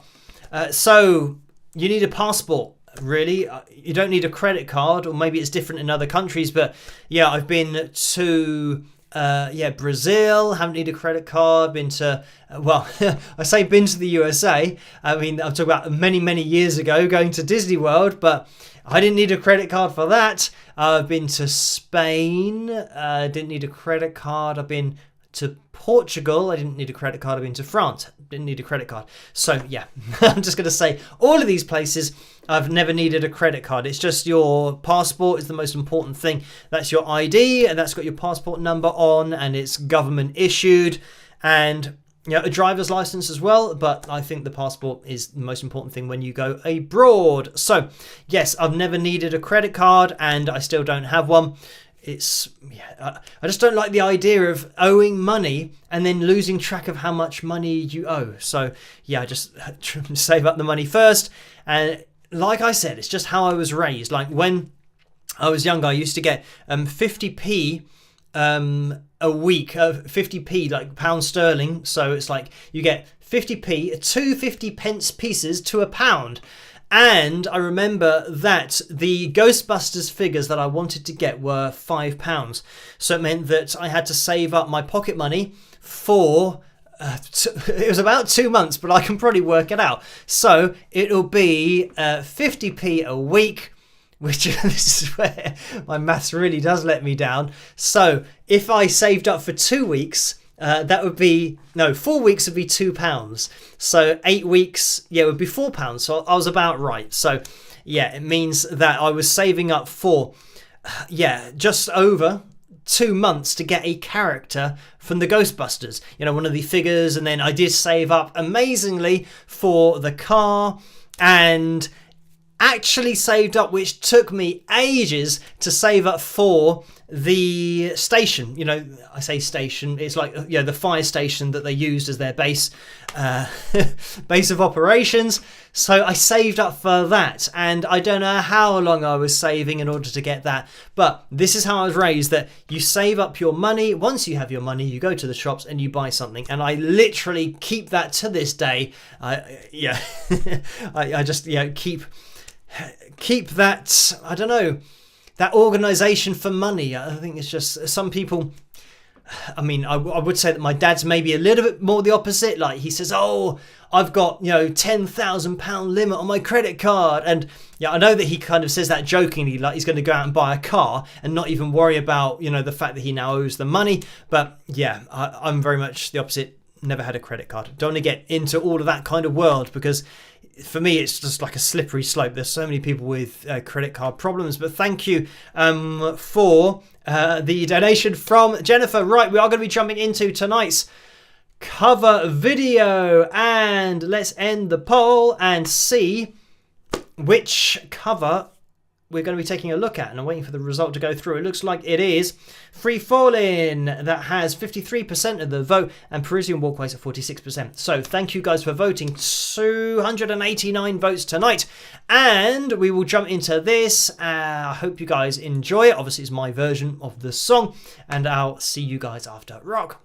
So you need a passport, really. You don't need a credit card, or maybe it's different in other countries. But yeah, I've been to Brazil, haven't needed a credit card. Been to I say been to the USA. I mean, I'm talking about many, many years ago, going to Disney World, but I didn't need a credit card for that. I've been to Spain, didn't need a credit card. I've been to Portugal, I didn't need a credit card. I've been to France, didn't need a credit card. So yeah, I'm just going to say all of these places I've never needed a credit card. It's just your passport is the most important thing. That's your ID, and that's got your passport number on, and it's government issued, and a driver's license as well. But I think the passport is the most important thing when you go abroad. So yes, I've never needed a credit card, and I still don't have one. I just don't like the idea of owing money and then losing track of how much money you owe. So yeah, I just save up the money first. And like I said, it's just how I was raised. Like when I was younger, I used to get 50p a week, 50p like pound sterling. So it's like you get 50p, two 50 pence pieces to a pound. And I remember that the Ghostbusters figures that I wanted to get were £5. So it meant that I had to save up my pocket money for, it was about 2 months, but I can probably work it out. So it'll be 50p a week, which this is where my maths really does let me down. So if I saved up for 2 weeks, that would be, 4 weeks would be £2. So 8 weeks, would be £4. So I was about right. So yeah, it means that I was saving up for, just over 2 months to get a character from the Ghostbusters, one of the figures. And then I did save up amazingly for the car, and actually saved up, which took me ages to save up for the station. I say station, it's like the fire station that they used as their base of operations. So I saved up for that, and I don't know how long I was saving in order to get that, but this is how I was raised, that you save up your money. Once you have your money, you go to the shops and you buy something, and I literally keep that to this day. I just keep that, I don't know, that organisation for money. I think it's just some people, I mean, I would say that my dad's maybe a little bit more the opposite. Like he says, oh, I've got, £10,000 limit on my credit card. And yeah, I know that he kind of says that jokingly, like he's going to go out and buy a car and not even worry about, the fact that he now owes the money. But yeah, I'm very much the opposite. Never had a credit card. Don't want to get into all of that kind of world, because for me it's just like a slippery slope. There's so many people with credit card problems. But thank you for the donation from Jennifer. Right, we are going to be jumping into tonight's cover video, and let's end the poll and see which cover we're going to be taking a look at. And I'm waiting for the result to go through. It looks like it is Free Fallin' that has 53% of the vote, and Parisian Walkways at 46%. So thank you guys for voting. 289 votes tonight, and we will jump into this. I hope you guys enjoy it. Obviously it's my version of the song, and I'll see you guys after. Rock.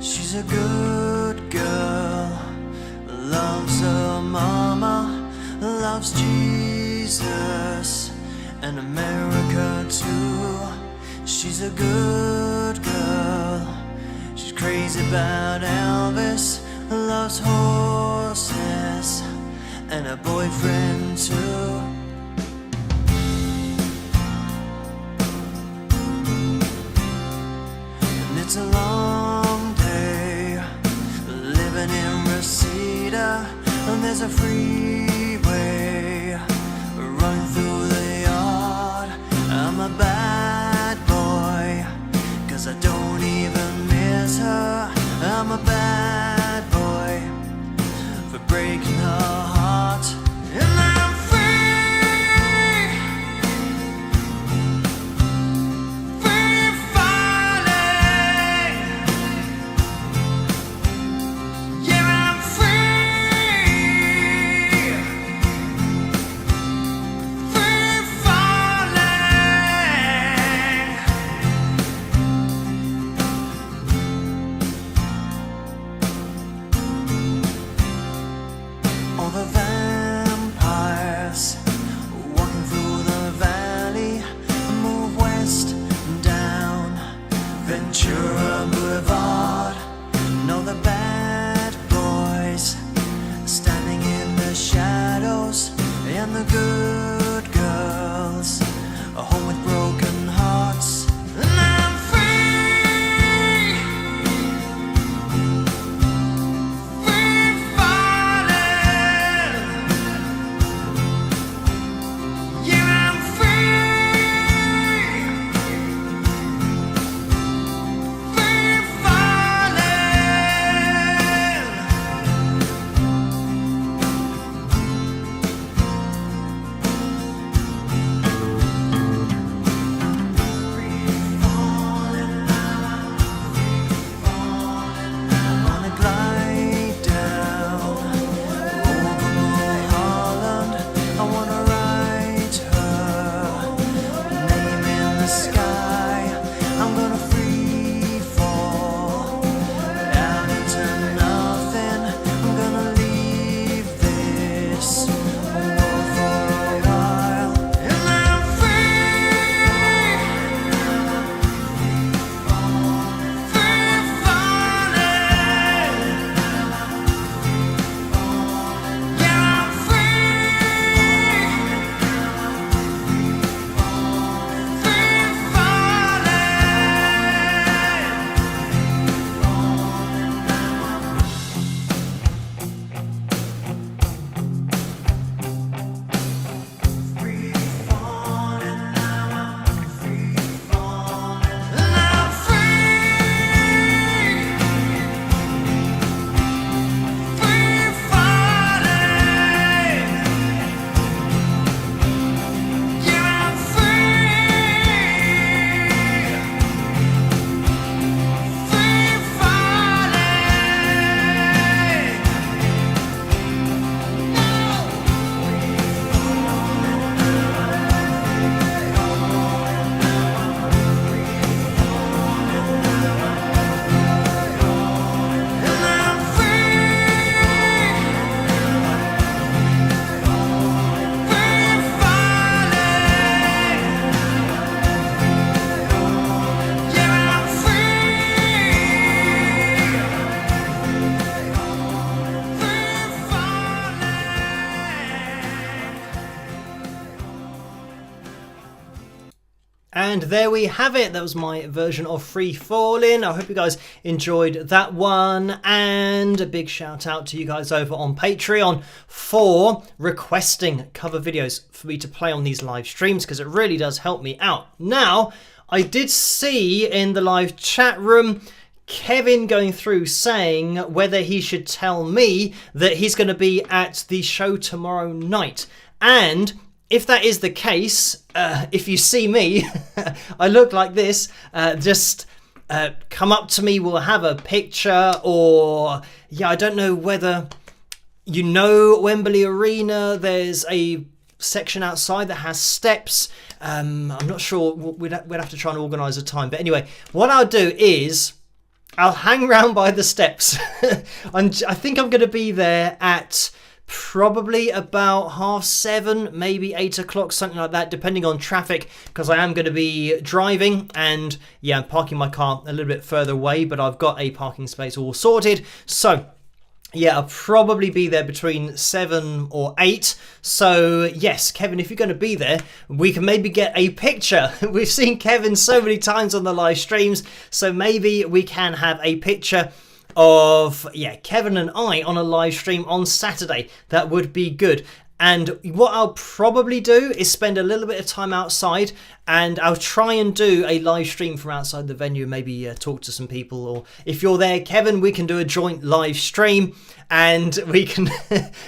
She's a good girl, loves her mama, loves Jesus and America too. She's a good girl, she's crazy about Elvis, loves horses and a boyfriend too. And it's a long day living in Reseda, and there's a freeway running through the yard. I'm a bad boy, 'cause I don't even miss her. I'm a bad boy for breaking her heart. And I'm free, free falling. Yeah, I'm free, free falling. All the vampires walking through the valley move west and down Ventura Boulevard. And all the bad boys standing in the shadows, and the good girls are home with broken hearts. And I'm free, free falling. Yeah, I'm free, free And there we have it. That was my version of Free Fallin'. I hope you guys enjoyed that one. And a big shout out to you guys over on Patreon for requesting cover videos for me to play on these live streams, because it really does help me out. Now, I did see in the live chat room Kevin going through saying whether he should tell me that he's going to be at the show tomorrow night. And if that is the case, if you see me, I look like this, just come up to me, we'll have a picture, or yeah, I don't know whether you know Wembley Arena, there's a section outside that has steps. I'm not sure, we'd have to try and organise a time. But anyway, what I'll do is I'll hang around by the steps. I think I'm going to be there at probably about 7:30, maybe 8 o'clock, something like that, depending on traffic, because I am going to be driving, and yeah, I'm parking my car a little bit further away, but I've got a parking space all sorted. So yeah, I'll probably be there between 7 or 8. So yes, Kevin, if you're going to be there, we can maybe get a picture. We've seen Kevin so many times on the live streams, so maybe we can have a picture of, yeah, Kevin and I on a live stream on Saturday. That would be good. And what I'll probably do is spend a little bit of time outside, and I'll try and do a live stream from outside the venue, maybe talk to some people, or if you're there, Kevin, we can do a joint live stream and we can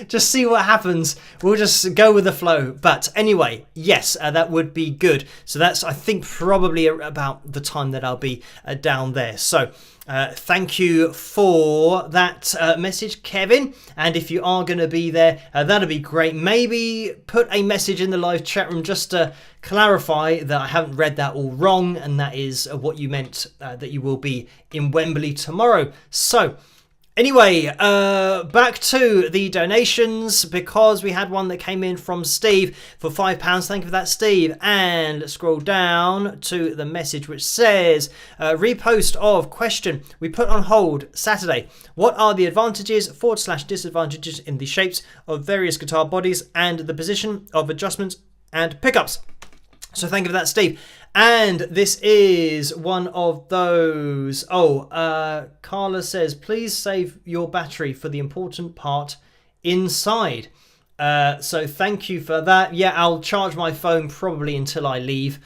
just see what happens. We'll just go with the flow. But anyway, yes, that would be good. So that's, I think, probably about the time that I'll be down there. So thank you for that message, Kevin. And if you are going to be there, that'll be great. Maybe put a message in the live chat room just to clarify that I haven't read that all wrong, and that is what you meant, that you will be in Wembley tomorrow. So anyway, back to the donations, because we had one that came in from Steve for £5. Thank you for that, Steve. And let's scroll down to the message which says, repost of question we put on hold Saturday. What are the advantages / disadvantages in the shapes of various guitar bodies and the position of adjustments and pickups? So thank you for that, Steve. And this is one of those. Carla says, please save your battery for the important part inside. So thank you for that. Yeah, I'll charge my phone probably until I leave,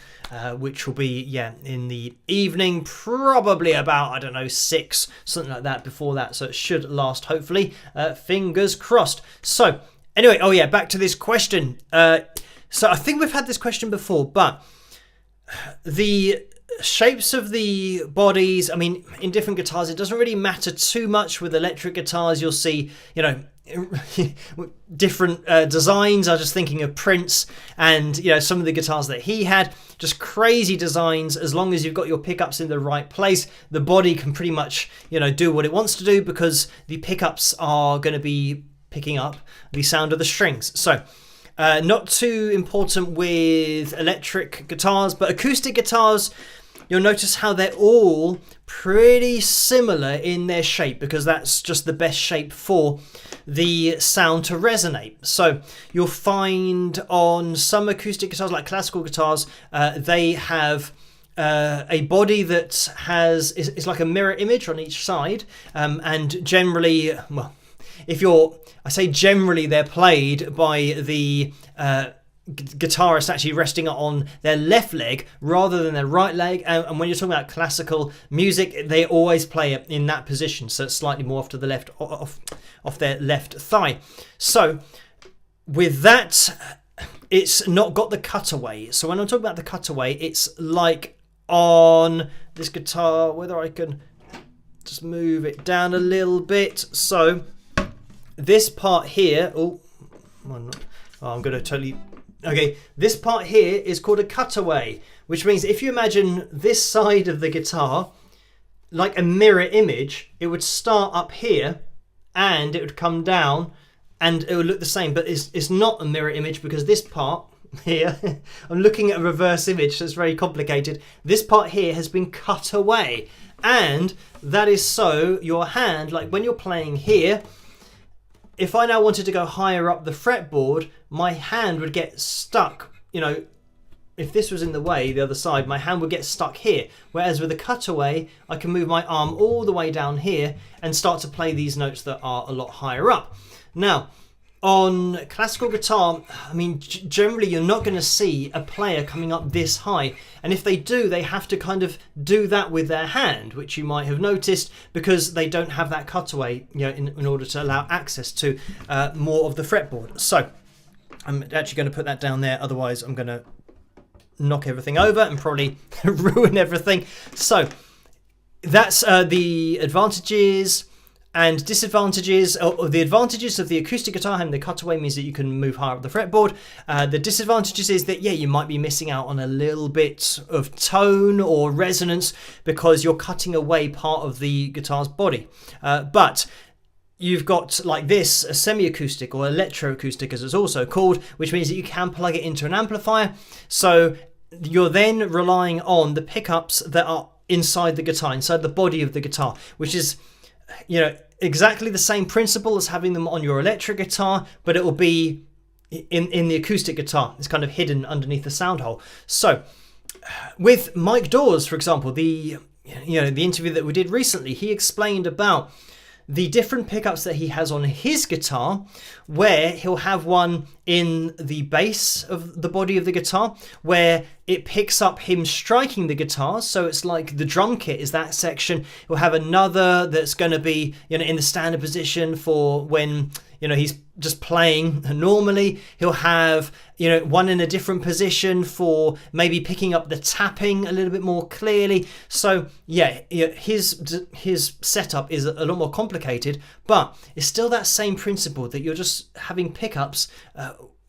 which will be, yeah, in the evening, probably about, I don't know, 6, something like that before that. So it should last, hopefully. Fingers crossed. So anyway, oh yeah, back to this question. So I think we've had this question before, but the shapes of the bodies, I mean, in different guitars, it doesn't really matter too much. With electric guitars, you'll see, you know, different designs. I was just thinking of Prince and, you know, some of the guitars that he had, just crazy designs. As long as you've got your pickups in the right place, the body can pretty much, you know, do what it wants to do, because the pickups are going to be picking up the sound of the strings. So not too important with electric guitars, but acoustic guitars, you'll notice how they're all pretty similar in their shape, because that's just the best shape for the sound to resonate. So you'll find on some acoustic guitars, like classical guitars, they have a body that is like a mirror image on each side, and generally, well, I say generally, they're played by the guitarist actually resting on their left leg rather than their right leg. And when you're talking about classical music, they always play it in that position, so it's slightly more off to the left, off their left thigh. So with that, it's not got the cutaway. So when I'm talking about the cutaway, it's like on this guitar, whether I can just move it down a little bit. So this part here, I'm going to totally... Okay, this part here is called a cutaway, which means if you imagine this side of the guitar like a mirror image, it would start up here and it would come down and it would look the same, but it's not a mirror image, because this part here, I'm looking at a reverse image, so it's very complicated. This part here has been cut away, and that is so your hand, like when you're playing here, if I now wanted to go higher up the fretboard, my hand would get stuck, you know, if this was in the way, the other side, my hand would get stuck here. Whereas with a cutaway, I can move my arm all the way down here and start to play these notes that are a lot higher up. Now, on classical guitar, I mean, generally you're not going to see a player coming up this high. And if they do, they have to kind of do that with their hand, which you might have noticed because they don't have that cutaway, in order to allow access to more of the fretboard. So I'm actually going to put that down there. Otherwise, I'm going to knock everything over and probably ruin everything. So that's the advantages and disadvantages. Or the advantages of the acoustic guitar having the cutaway means that you can move higher up the fretboard. The disadvantages is that, you might be missing out on a little bit of tone or resonance because you're cutting away part of the guitar's body. But you've got like this, a semi-acoustic or electroacoustic as it's also called, which means that you can plug it into an amplifier. So you're then relying on the pickups that are inside the guitar, inside the body of the guitar, which is exactly the same principle as having them on your electric guitar, but it will be in the acoustic guitar. It's kind of hidden underneath the sound hole. So with Mike Dawes, for example, the interview that we did recently, he explained about the different pickups that he has on his guitar, where he'll have one in the base of the body of the guitar where it picks up him striking the guitar. So it's like the drum kit is that section. He'll have another that's going to be in the standard position for when he's just playing normally. He'll have one in a different position for maybe picking up the tapping a little bit more clearly. So his setup is a lot more complicated, but it's still that same principle that you're just having pickups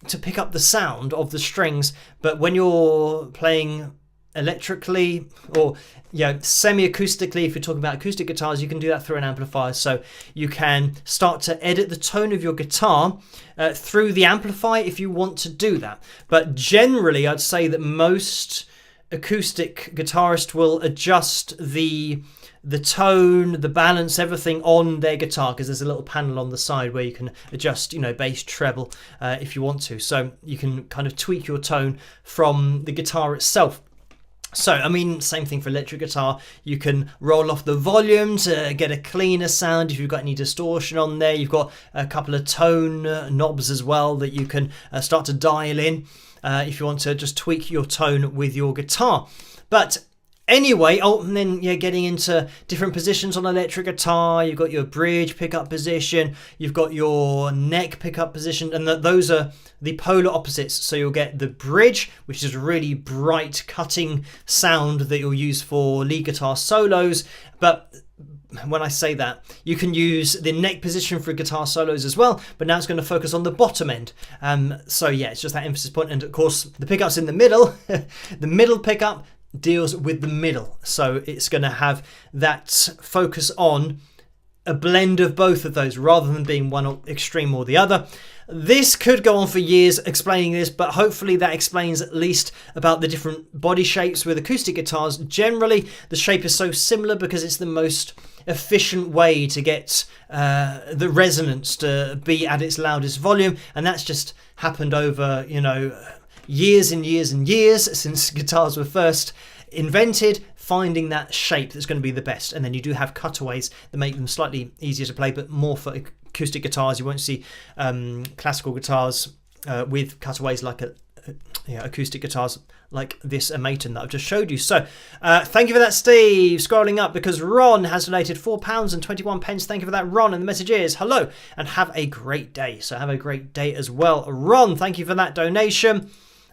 to pick up the sound of the strings. But when you're playing electrically or semi-acoustically, if you're talking about acoustic guitars, you can do that through an amplifier. So you can start to edit the tone of your guitar through the amplifier if you want to do that. But generally, I'd say that most acoustic guitarists will adjust the tone, the balance, everything on their guitar, because there's a little panel on the side where you can adjust, bass, treble, if you want to. So you can kind of tweak your tone from the guitar itself. So, I mean, same thing for electric guitar. You can roll off the volume to get a cleaner sound if you've got any distortion on there. You've got a couple of tone knobs as well that you can start to dial in if you want to just tweak your tone with your guitar. But anyway, and then getting into different positions on electric guitar. You've got your bridge pickup position, you've got your neck pickup position, and those are the polar opposites. So you'll get the bridge, which is a really bright cutting sound that you'll use for lead guitar solos. But when I say that, you can use the neck position for guitar solos as well, but now it's going to focus on the bottom end. So it's just that emphasis point. And of course, the pickups in the middle, the middle pickup deals with the middle, so it's going to have that focus on a blend of both of those rather than being one extreme or the other. This could go on for years explaining this, but hopefully that explains at least about the different body shapes with acoustic guitars. Generally, the shape is so similar because it's the most efficient way to get the resonance to be at its loudest volume, and that's just happened over years and years and years since guitars were first invented, finding that shape that's going to be the best. And then you do have cutaways that make them slightly easier to play, but more for acoustic guitars. You won't see classical guitars with cutaways like acoustic guitars like this Maton that I've just showed you. So thank you for that, Steve. Scrolling up because Ron has donated £4.21. Thank you for that, Ron. And the message is hello and have a great day. So have a great day as well, Ron. Thank you for that donation.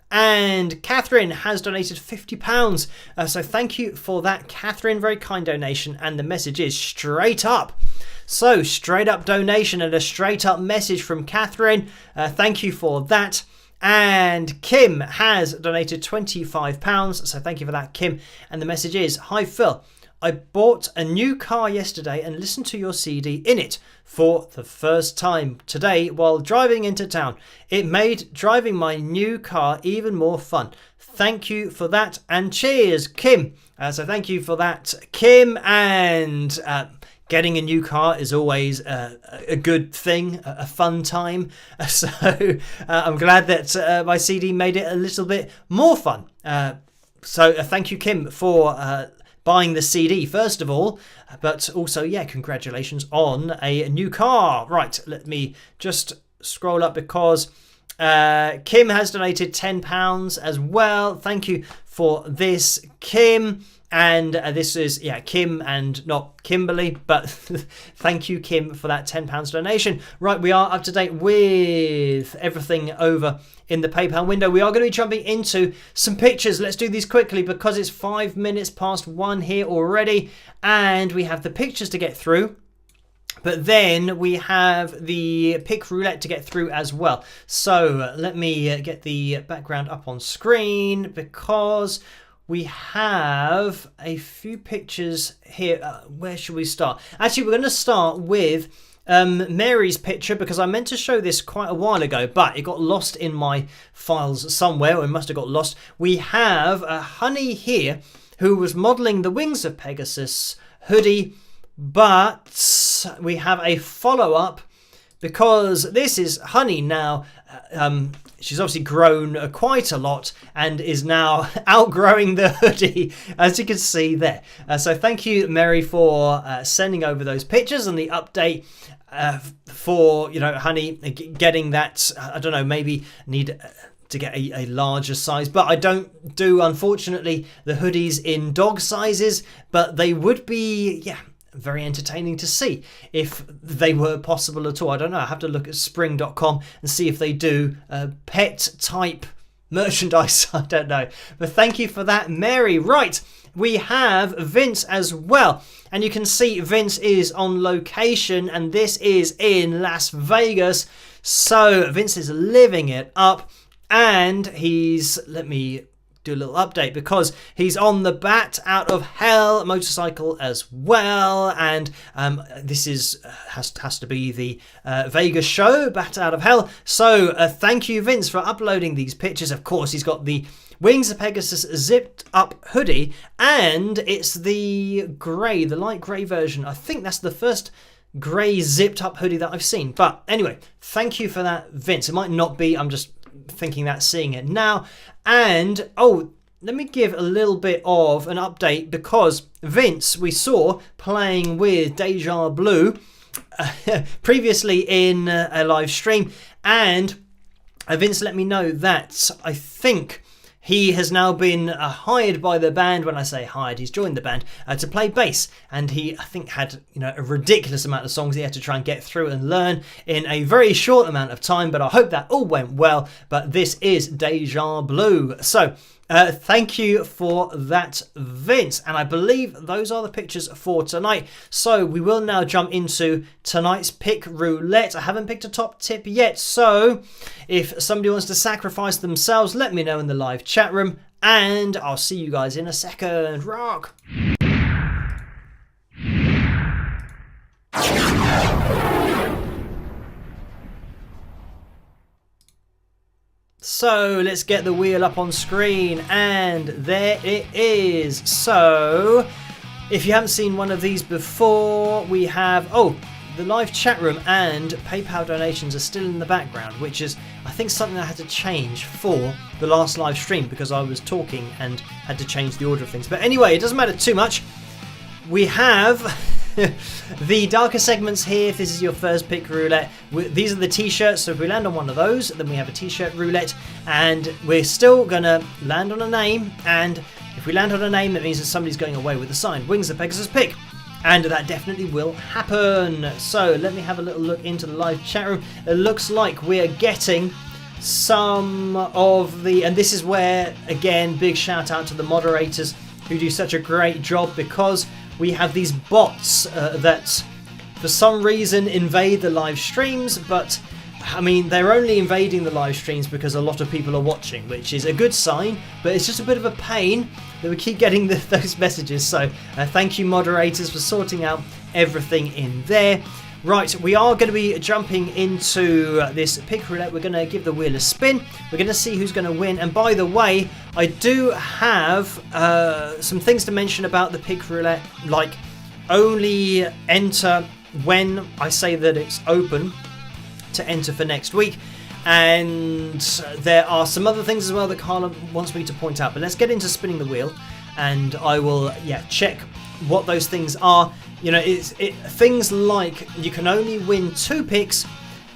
And Catherine has donated £50. So thank you for that, Catherine. Very kind donation. And the message is straight up. So straight up donation and a straight up message from Catherine. Thank you for that. And Kim has donated £25. So thank you for that, Kim. And the message is, hi Phil. I bought a new car yesterday and listened to your CD in it for the first time today while driving into town. It made driving my new car even more fun. Thank you for that and cheers, Kim. So thank you for that, Kim. And getting a new car is always a good thing, a fun time. So I'm glad that my CD made it a little bit more fun. So thank you, Kim, for buying the CD, first of all. But also, yeah, congratulations on a new car. Right, let me just scroll up because Kim has donated £10 as well. Thank you for this, Kim. And this is, Kim and not Kimberly, but thank you, Kim, for that £10 donation. Right, we are up to date with everything over in the PayPal window. We are going to be jumping into some pictures. Let's do these quickly because it's 5 minutes past 1 here already, and we have the pictures to get through. But then we have the pick roulette to get through as well. So let me get the background up on screen because we have a few pictures here. Where should we start? Actually, we're going to start with Mary's picture because I meant to show this quite a while ago, but it got lost in my files somewhere, or it must have got lost. We have Honey here who was modelling the Wings of Pegasus hoodie, but we have a follow-up because this is Honey now. She's obviously grown quite a lot and is now outgrowing the hoodie, as you can see there. So thank you, Mary, for sending over those pictures and the update for, Honey getting that. I don't know, maybe need to get a larger size, but I don't do, unfortunately, the hoodies in dog sizes, but they would be, very entertaining to see if they were possible at all. I don't know. I have to look at spring.com and see if they do pet type merchandise. I don't know. But thank you for that, Mary. Right. We have Vince as well. And you can see Vince is on location, and this is in Las Vegas. So Vince is living it up, and he's, let me do a little update because he's on the Bat Out of Hell motorcycle as well, and this is has to be the Vegas show, Bat Out of Hell. So thank you, Vince, for uploading these pictures. Of course, he's got the Wings of Pegasus zipped up hoodie, and it's the grey, the light grey version. I think that's the first grey zipped up hoodie that I've seen. But anyway, thank you for that, Vince. It might not be, I'm just thinking that, seeing it now. And let me give a little bit of an update because Vince we saw playing with Deja Blue previously in a live stream, and Vince let me know that I think he has now been hired by the band. When I say hired, he's joined the band to play bass, and he, I think, had a ridiculous amount of songs he had to try and get through and learn in a very short amount of time. But I hope that all went well. But this is Deja Blue. So thank you for that, Vince. And I believe those are the pictures for tonight. So we will now jump into tonight's pick roulette. I haven't picked a top tip yet, so if somebody wants to sacrifice themselves, let me know in the live chat room, and I'll see you guys in a second. Rock! So let's get the wheel up on screen, and there it is. So if you haven't seen one of these before, we have the live chat room and PayPal donations are still in the background, which is, I think, something I had to change for the last live stream because I was talking and had to change the order of things. But anyway, it doesn't matter too much. We have the darker segments here. If this is your first pick roulette, these are the t-shirts. So if we land on one of those, then we have a t-shirt roulette, and we're still gonna land on a name. And if we land on a name, that means that somebody's going away with the signed Wings of Pegasus pick, and that definitely will happen. So let me have a little look into the live chat room. It looks like we're getting some of the, and this is where, again, big shout out to the moderators who do such a great job, because we have these bots that for some reason invade the live streams, but I mean, they're only invading the live streams because a lot of people are watching, which is a good sign, but it's just a bit of a pain that we keep getting those messages. So thank you, moderators, for sorting out everything in there. Right, we are going to be jumping into this pick roulette. We're going to give the wheel a spin. We're going to see who's going to win. And by the way, I do have some things to mention about the pick roulette, like only enter when I say that it's open to enter for next week. And there are some other things as well that Carla wants me to point out. But let's get into spinning the wheel, and I will check what those things are. You know, things like you can only win 2 picks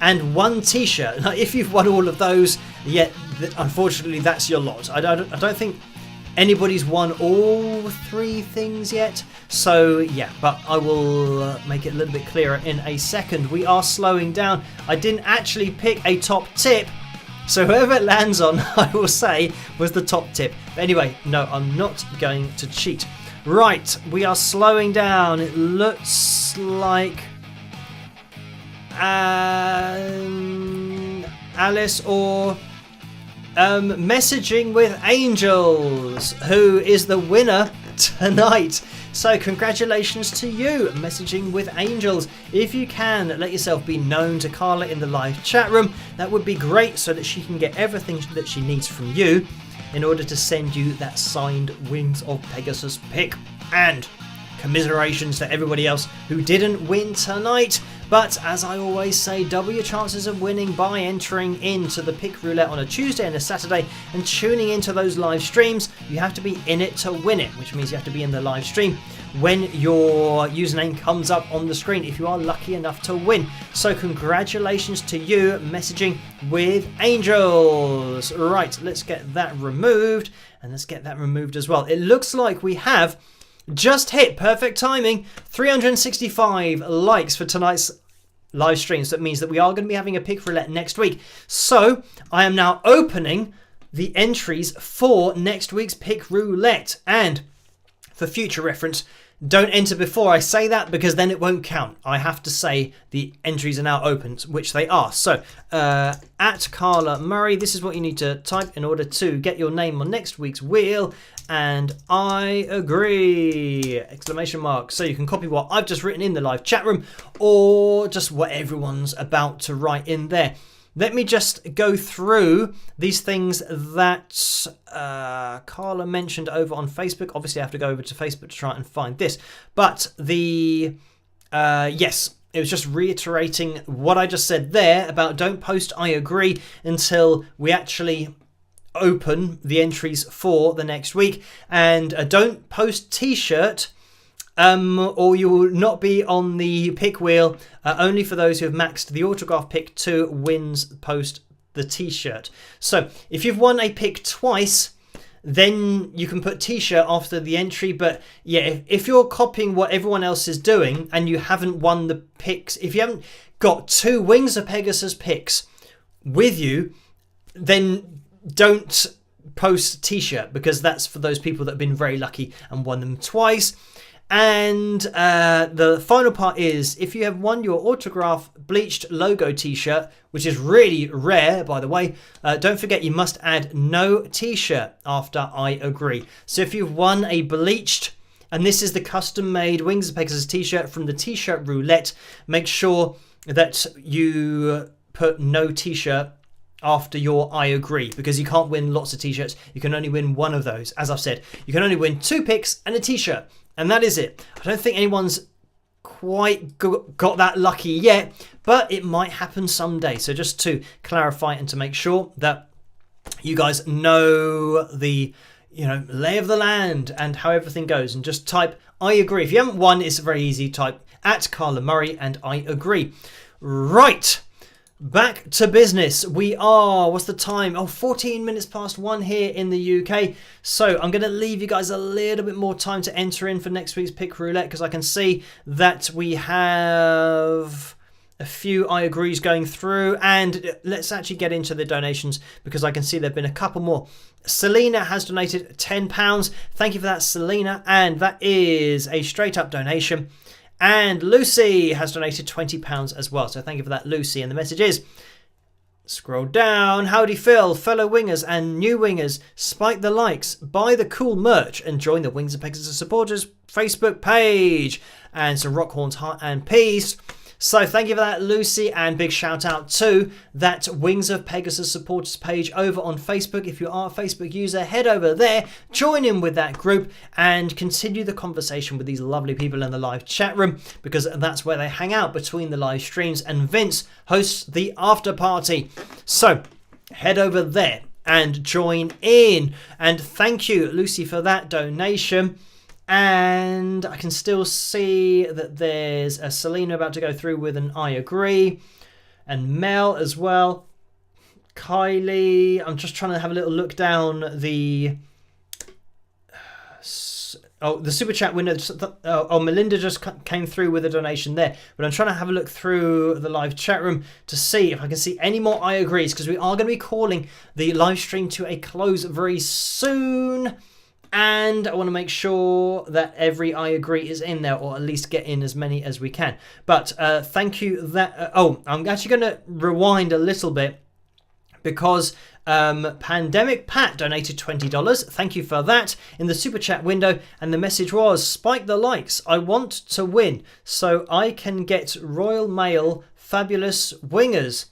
and 1 t-shirt. Now, if you've won all of those, unfortunately that's your lot. I don't think anybody's won all 3 things yet. So yeah, but I will make it a little bit clearer in a second. We are slowing down. I didn't actually pick a top tip, so whoever it lands on, I will say, was the top tip. But anyway, no, I'm not going to cheat. Right, we are slowing down. It looks like Alice or Messaging with Angels, who is the winner tonight. So congratulations to you, Messaging with Angels. If you can, let yourself be known to Carla in the live chat room. That would be great, so that she can get everything that she needs from you in order to send you that signed Wings of Pegasus pick. And commiserations to everybody else who didn't win tonight. But as I always say, double your chances of winning by entering into the pick roulette on a Tuesday and a Saturday and tuning into those live streams. You have to be in it to win it, which means you have to be in the live stream when your username comes up on the screen if you are lucky enough to win. So congratulations to you, Messaging with Angels. Right, let's get that removed, and let's get that removed as well. It looks like we have just hit perfect timing, 365 likes for tonight's live stream. So that means that we are going to be having a pick roulette next week. So I am now opening the entries for next week's pick roulette. And for future reference, don't enter before I say that, because then it won't count. I have to say the entries are now open, which they are. So at Carla Murray, this is what you need to type in order to get your name on next week's wheel. And I agree! Exclamation mark. So you can copy what I've just written in the live chat room, or just what everyone's about to write in there. Let me just go through these things that Carla mentioned over on Facebook. Obviously, I have to go over to Facebook to try and find this. But yes, it was just reiterating what I just said there about don't post I agree until we actually open the entries for the next week. And don't post t-shirt or you will not be on the pick wheel. Only for those who have maxed the autograph pick to wins post the t-shirt. So if you've won a pick twice, then you can put t-shirt after the entry. But yeah, if you're copying what everyone else is doing and you haven't won the picks, if you haven't got 2 Wings of Pegasus picks with you, then don't post t-shirt, because that's for those people that have been very lucky and won them twice. And the final part is, if you have won your autograph bleached logo t-shirt, which is really rare, by the way, don't forget you must add no t-shirt after I agree. So if you've won a bleached, and this is the custom made Wings of Pegasus t-shirt from the t-shirt roulette, make sure that you put no t-shirt after your I agree, because you can't win lots of t-shirts. You can only win one of those. As I've said, you can only win 2 picks and a t-shirt, and that is it. I don't think anyone's quite got that lucky yet, but it might happen someday. So just to clarify and to make sure that you guys know the lay of the land and how everything goes, and just type I agree. If you haven't won, it's very easy. Type at Carla Murray and I agree. Right. Back to business. We are, what's the time? 14 minutes past 1 here in the UK. So I'm going to leave you guys a little bit more time to enter in for next week's pick roulette, because I can see that we have a few I agrees going through. And let's actually get into the donations, because I can see there have been a couple more. Selena has donated £10. Thank you for that, Selena. And that is a straight up donation. And Lucy has donated £20 as well. So thank you for that, Lucy. And the message is, scroll down. Howdy Phil, fellow wingers and new wingers. Spike the likes, buy the cool merch, and join the Wings of Pegasus supporters Facebook page. And some rock horns, heart and peace. So thank you for that, Lucy, and big shout out to that Wings of Pegasus supporters page over on Facebook. If you are a Facebook user, head over there, join in with that group and continue the conversation with these lovely people in the live chat room, because that's where they hang out between the live streams, and Vince hosts the after party. So head over there and join in. And thank you, Lucy, for that donation. And I can still see that there's a Selena about to go through with an I agree, and Mel as well. Kylie, I'm just trying to have a little look down the super chat window. Melinda just came through with a donation there, but I'm trying to have a look through the live chat room to see if I can see any more I agrees, because we are going to be calling the live stream to a close very soon. And I want to make sure that every I agree is in there, or at least get in as many as we can. But thank you. I'm actually going to rewind a little bit, because Pandemic Pat donated $20. Thank you for that in the super chat window. And the message was, spike the likes. I want to win so I can get Royal Mail Fabulous Wingers.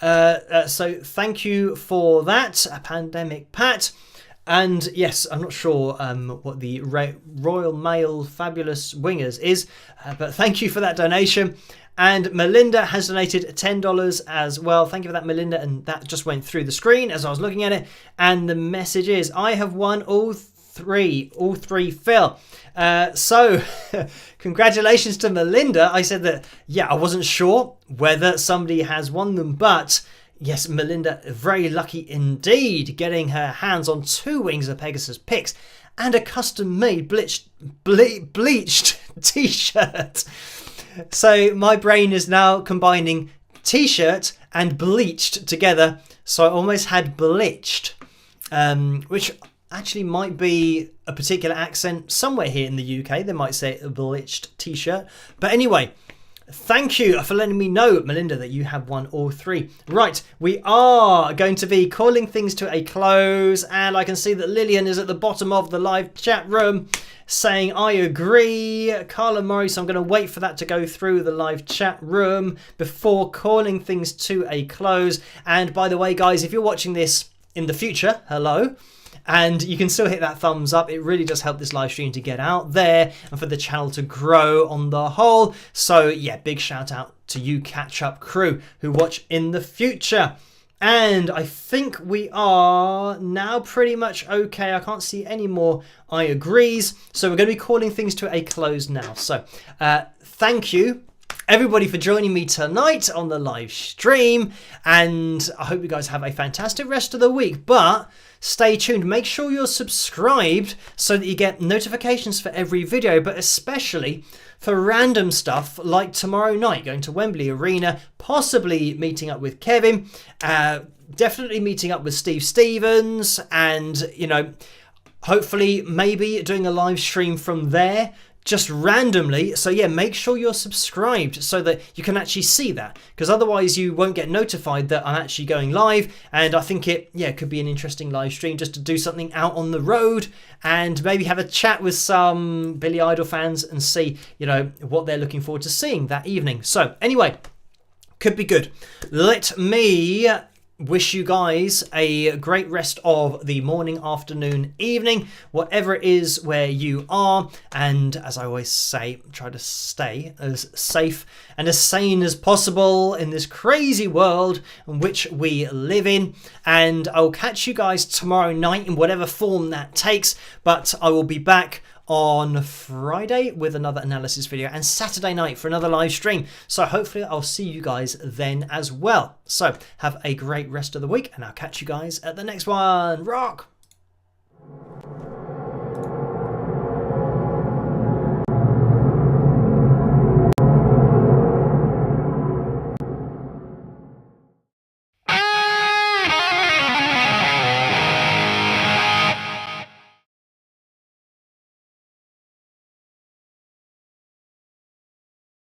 So thank you for that, Pandemic Pat. And yes, I'm not sure what the Royal Mail Fabulous Wingers is, but thank you for that donation. And Melinda has donated $10 as well. Thank you for that, Melinda. And that just went through the screen as I was looking at it. And the message is, I have won all three fill. So congratulations to Melinda. I said that, I wasn't sure whether somebody has won them, but yes, Melinda, very lucky indeed, getting her hands on 2 Wings of Pegasus picks and a custom-made bleached t-shirt. So my brain is now combining t-shirt and bleached together. So I almost had bleached, which actually might be a particular accent somewhere here in the UK. They might say a bleached t-shirt. But anyway, thank you for letting me know, Melinda, that you have won all 3. Right, we are going to be calling things to a close, and I can see that Lillian is at the bottom of the live chat room saying, I agree. Carla Murray, so I'm going to wait for that to go through the live chat room before calling things to a close. And by the way, guys, if you're watching this in the future, hello. And you can still hit that thumbs up. It really does help this live stream to get out there and for the channel to grow on the whole. So yeah, big shout out to you catch up crew who watch in the future. And I think we are now pretty much okay. I can't see any more I agrees. So we're going to be calling things to a close now. So thank you everybody for joining me tonight on the live stream. And I hope you guys have a fantastic rest of the week. But stay tuned. Make sure you're subscribed so that you get notifications for every video, but especially for random stuff like tomorrow night, going to Wembley Arena, possibly meeting up with Kevin, definitely meeting up with Steve Stevens, and, hopefully maybe doing a live stream from there, just randomly. So yeah, make sure you're subscribed so that you can actually see that, because otherwise you won't get notified that I'm actually going live. And I think it could be an interesting live stream just to do something out on the road and maybe have a chat with some Billy Idol fans and see, what they're looking forward to seeing that evening. So anyway, could be good. Let me wish you guys a great rest of the morning, afternoon, evening, whatever it is where you are. And as I always say, try to stay as safe and as sane as possible in this crazy world in which we live in. And I'll catch you guys tomorrow night in whatever form that takes. But I will be back on Friday with another analysis video, and Saturday night for another live stream. So hopefully I'll see you guys then as well. So have a great rest of the week, and I'll catch you guys at the next one. Rock!